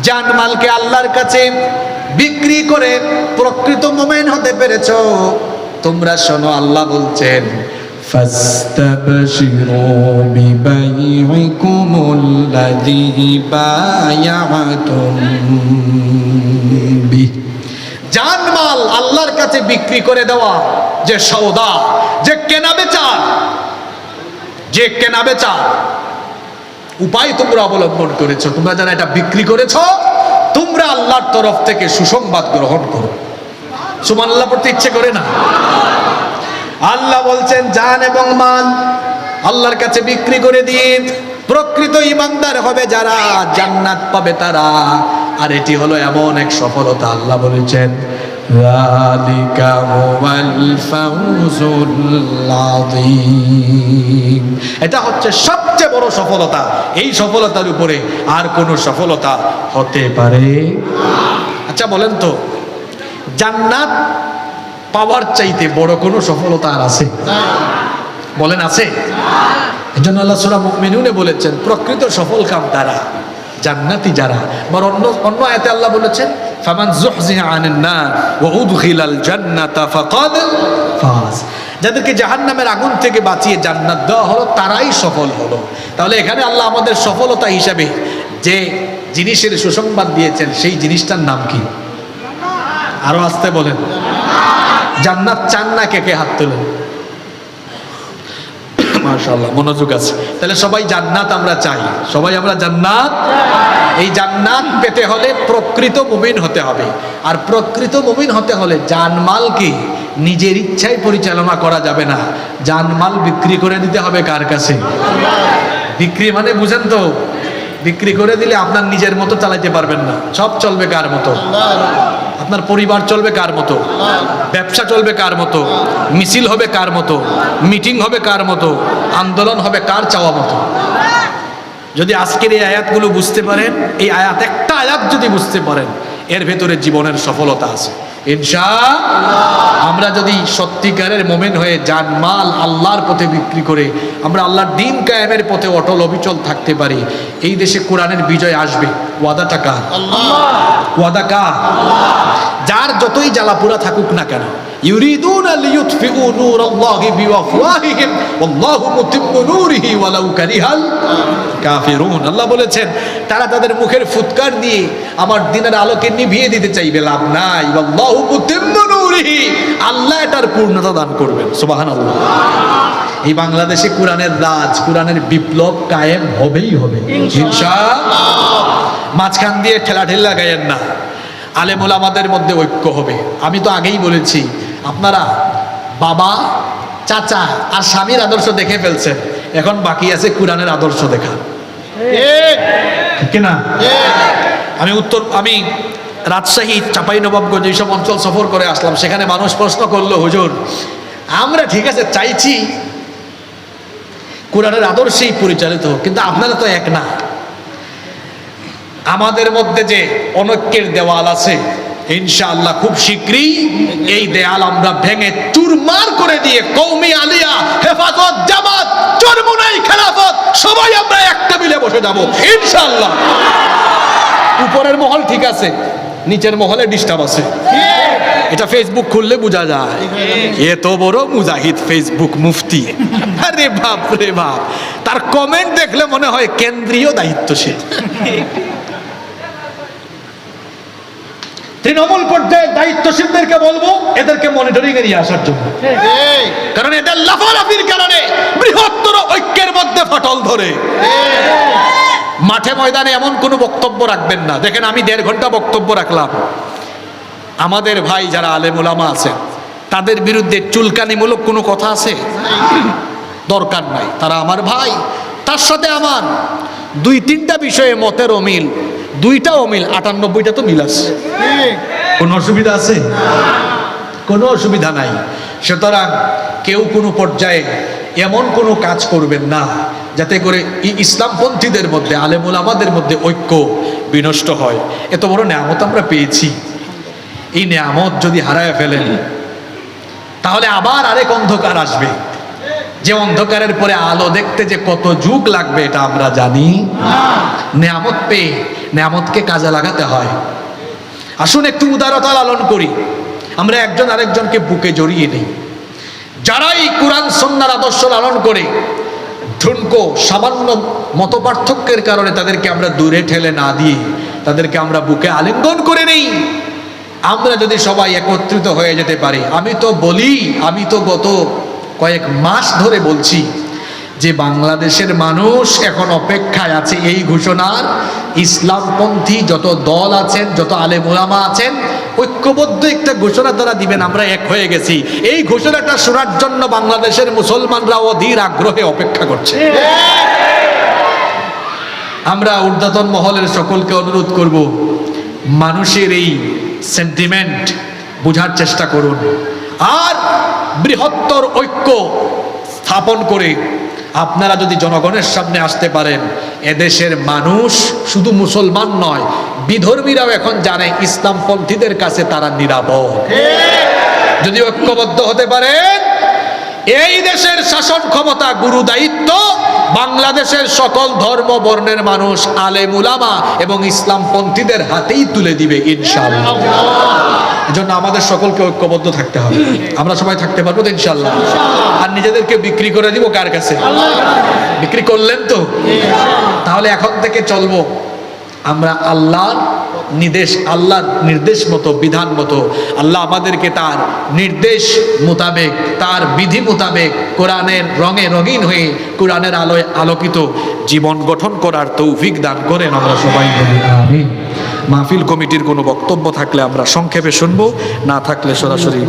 জানমালকে আল্লাহর কাছে বিক্রি করে প্রকৃত মুমিন হতে পেরেছো, তোমরা শোনো, আল্লাহ বলছেন, ফাস্তাবশিরু বিবাইইকুমুল্লাযী বায়াতুম বিহি। জানমাল আল্লাহর কাছে বিক্রি করে দেওয়া যে সওদা, যে কেনাবেচা, যে কেনাবেচা উপায় তোমরা অবলম্বন করেছো, তোমরা যারা এটা বিক্রি করেছো, তোমরা আল্লাহর তরফ থেকে সুসংবাদ গ্রহণ করো। সুবহানাল্লাহ পড়তে ইচ্ছে করে না? আল্লাহ বলছেন, জান এবং মাল আল্লাহর কাছে বিক্রি করে দিয়ে প্রকৃত ঈমানদার হবে যারা, জান্নাত পাবে তারা। আর এটি হলো এমন এক সফলতা, আল্লাহ বলেছেন, যালিকা হুয়াল ফাউজুল আযীম। এটা হচ্ছে সবচেয়ে বড় সফলতা। এই সফলতার উপরে আর কোনো সফলতা হতে পারে? আচ্ছা বলেন তো, জান্নাত পাওয়ার চাইতে বড় কোনো সফলতা আর আছে? বলেন, আছে? এজন্য আল্লাহ সূরা মুমিনুনে বলেছেন, প্রকৃত সফলকাম তারা, জান্নাতি যারা। বর অন্য আয়াতে আল্লাহ বলেছেন, ফামান যুহজিহা আনিন নার ওয়া উদখিলাল জান্নাতা ফাকাদ ফাজ। যাদেরকে জাহান্নামের আগুন থেকে বাঁচিয়ে জান্নাত দেওয়া হলো, তারাই সফল হলো। তাহলে এখানে আল্লাহ আমাদের সফলতা হিসাবে যে জিনিসের সুসংবাদ দিয়েছেন, সেই জিনিসটার নাম কি? আরো আসতে বলেন। জান্নাত চান না? কে কে হাত তোলেন? মাশাআল্লাহ, মনোযোগ আছে। তাহলে সবাই জান্নাত আমরা চাই, সবাই আমরা জান্নাত। এই জান্নাত পেতে হলে প্রকৃত মুমিন হতে হবে। আর প্রকৃত মুমিন হতে হলে জানমালকে নিজের ইচ্ছায় পরিচালনা করা যাবে না। জানমাল বিক্রি করে দিতে হবে কার কাছে? বিক্রি মানে বুঝেন তো, বিক্রি করে দিলে আপনার নিজের মতো চালাইতে পারবেন না, সব চলবে কার মতো? আপনার পরিবার চলবে কার মতো? ব্যবসা চলবে কার মতো? মিছিল হবে কার মতো? মিটিং হবে কার মতো? আন্দোলন হবে কার চাওয়া মতো? যদি আজকের এই আয়াতগুলো বুঝতে পারেন, এই আয়াত একটা আয়াত যদি বুঝতে পারেন, এর ভেতরে জীবনের সফলতা আছে ইনশাআল্লাহ। আমরা যদি সত্যিকারের মোমেন হয়ে জানমাল আল্লাহর পথে বিক্রি করে আমরা আল্লাহর দিন কায়েমের পথে অটল অবিচল থাকতে পারি, এই দেশে কোরআনের বিজয় আসবে। ওয়াদাটা কার? ওয়াদা কার? যার যতই জ্বালাপুরা থাকুক না কেন, ইউরিদুনা লিইউতফিউ নূরাল্লাহি বিআফওয়াহিহিম ওয়াল্লাহু মুতিম্মু নূরিহি ওয়ালাউ কারিহাল কাফিরুন। আল্লাহ বলেছেন তারা তাদের মুখের ফুৎকার দিয়ে আমার দিনের আলোকে নিভিয়ে দিতে চাইবে, লাভ নাই। ওয়াল্লাহু মুতিম্মু নূরিহি, আল্লাহ এটার পূর্ণতা দান করবেন। সুবহানাল্লাহ। এই বাংলাদেশে কোরআনের রাজ, কোরআনের বিপ্লব কায়েম হবেই হবে ইনশাআল্লাহ। মাঝখান দিয়ে ঠেলাঠেলা গায়েন না, আলেম ওলামাদের মধ্যে ঐক্য হবে। আমি তো আগেই বলেছি, আপনারা বাবা, চাচা আর স্বামীর আদর্শ দেখে ফেলছেন, এখন বাকি আছে কোরআনের আদর্শ দেখা, ঠিক না? আমি রাজশাহী, চাঁপাইনবাবগঞ্জ এইসব অঞ্চল সফর করে আসলাম। সেখানে মানুষ প্রশ্ন করলো, হুজুর আমরা ঠিক আছে চাইছি কোরআনের আদর্শেই পরিচালিত হোক, কিন্তু আপনারা তো এক না। আমাদের মধ্যে যে অনৈক্যের দেওয়াল আছে, ইনশাআল্লাহ খুব শীঘ্রই এই দেয়াল আমরা ভেঙে চুরমার করে দিয়ে কওমি আলিয়া, হেফাজত, জামাত, চরমুনাই, খেলাফত সবাই আমরা একটা মিলে বসে যাব ইনশাআল্লাহ। উপরের মহল ঠিক আছে, নিচের মহলে ডিস্টার্ব আছে। এটা ফেসবুক খুললে বোঝা যায়, এত বড় মুজাহিদ ফেসবুক মুফতি, আরে বাপ রে বাপ, তার কমেন্ট দেখলে মনে হয় কেন্দ্রীয় দায়িত্বশীল। তৃণমূল পর্যায়ে দায়িত্বশীলদেরকে বলবো এদেরকে মনিটরিং এ নিয়ে আসার জন্য, কারণ এদের লাফালাফির কারণে বৃহত্তর ঐক্যের মধ্যে ফাটল ধরে। মাঠে ময়দানে এমন কোনো বক্তব্য রাখবেন না। দেখেন আমি 1.5 ঘন্টা বক্তব্য রাখলাম, আমাদের ভাই যারা আলেম ওলামা আছেন তাদের বিরুদ্ধে চুলকানিমূলক কোনো কথা আছে? দরকার নাই। তারা আমার ভাই, তার সাথে আমার 2-3টা বিষয়ে মতের অমিল, 2টা অমিল, 98টা তো মিল আছে। কোনো অসুবিধা আছে? কোনো অসুবিধা নাই। সুতরাং কেউ কোনো পর্যায়ে এমন কোনো কাজ করবেন না যাতে করে ইসলামপন্থীদের মধ্যে, আলেম ওলামাদের মধ্যে ঐক্য বিনষ্ট হয়। এত বড় নেয়ামত আমরা পেয়েছি, এই নেয়ামত যদি হারায় ফেলেন তাহলে আবার আরেক অন্ধকার আসবে, যে অন্ধকারের পরে আলো দেখতে যে কত যুগ লাগবে এটা আমরা জানি। নেয়ামত পেয়ে নেয়ামতকে কাজে লাগাতে হয়। আসুন একটু উদারতা লালন করি, আমরা একজন আরেকজনকে বুকে জড়িয়ে নেই। যারাই কোরআন সুন্নাহর আদর্শ লালন করে ঠুনকো সামান্য মতপার্থক্যের কারণে তাদেরকে আমরা দূরে ঠেলে না দিয়ে তাদেরকে আমরা বুকে আলিঙ্গন করে নেই। আমরা যদি সবাই একত্রিত হয়ে যেতে পারি, আমি তো গত কয়েক মাস ধরে বলছি যে বাংলাদেশের মানুষ এখন অপেক্ষায় আছে এই ঘোষণার, ইসলামপন্থী যত দল আছেন, যত আলেম ওলামা আছেন, ঐক্যবদ্ধ একটা ঘোষণা তারা দিবেন, আমরা এক হয়ে গেছি। এই ঘোষণাটা শোনার জন্য বাংলাদেশের মুসলমানরা অধীর আগ্রহে অপেক্ষা করছে। আমরা ঊর্ধ্বতন মহলের সকলকে অনুরোধ করব, মানুষের এই সেন্টিমেন্ট বোঝার চেষ্টা করুন, আর বৃহত্তর ঐক্য স্থাপন করে আপনারা যদি জনগণের সামনে আসতে পারেন, এদেশের মানুষ শুধু মুসলমান নয়, বিধর্মীরাও এখন জানে ইসলামপন্থীদের কাছে তারা নিরাপদ। যদি ঐক্যবদ্ধ হতে পারেন, এই দেশের শাসন ক্ষমতা, গুরু দায়িত্ব বাংলাদেশের সকল ধর্ম বর্ণের মানুষ, আলেম উলামা এবং ইসলামপন্থীদের হাতেই তুলে দিবে ইনশাআল্লাহ। এজন্য আমাদের সকলকে ঐক্যবদ্ধ থাকতে হবে। আমরা সবাই থাকতে পারবো তো ইনশাআল্লাহ? আর নিজেদেরকে বিক্রি করে দিব কার কাছে? বিক্রি করলেন তো? তাহলে এখন থেকে চলবো আমরা আল্লাহর নির্দেশ মতো, বিধান মতো। আল্লাহ আমাদেরকে তার নির্দেশ মোতাবেক, তার বিধি মোতাবেক কোরআনের রঙে রঙিন হয়ে, কোরআনের আলোয় আলোকিত জীবন গঠন করার তৌফিক দান করেন। আমরা সবাই বলি আমিন। মাহফিল কমিটির কোনো বক্তব্য থাকলে আমরা সংক্ষেপে শুনবো, না থাকলে সরাসরি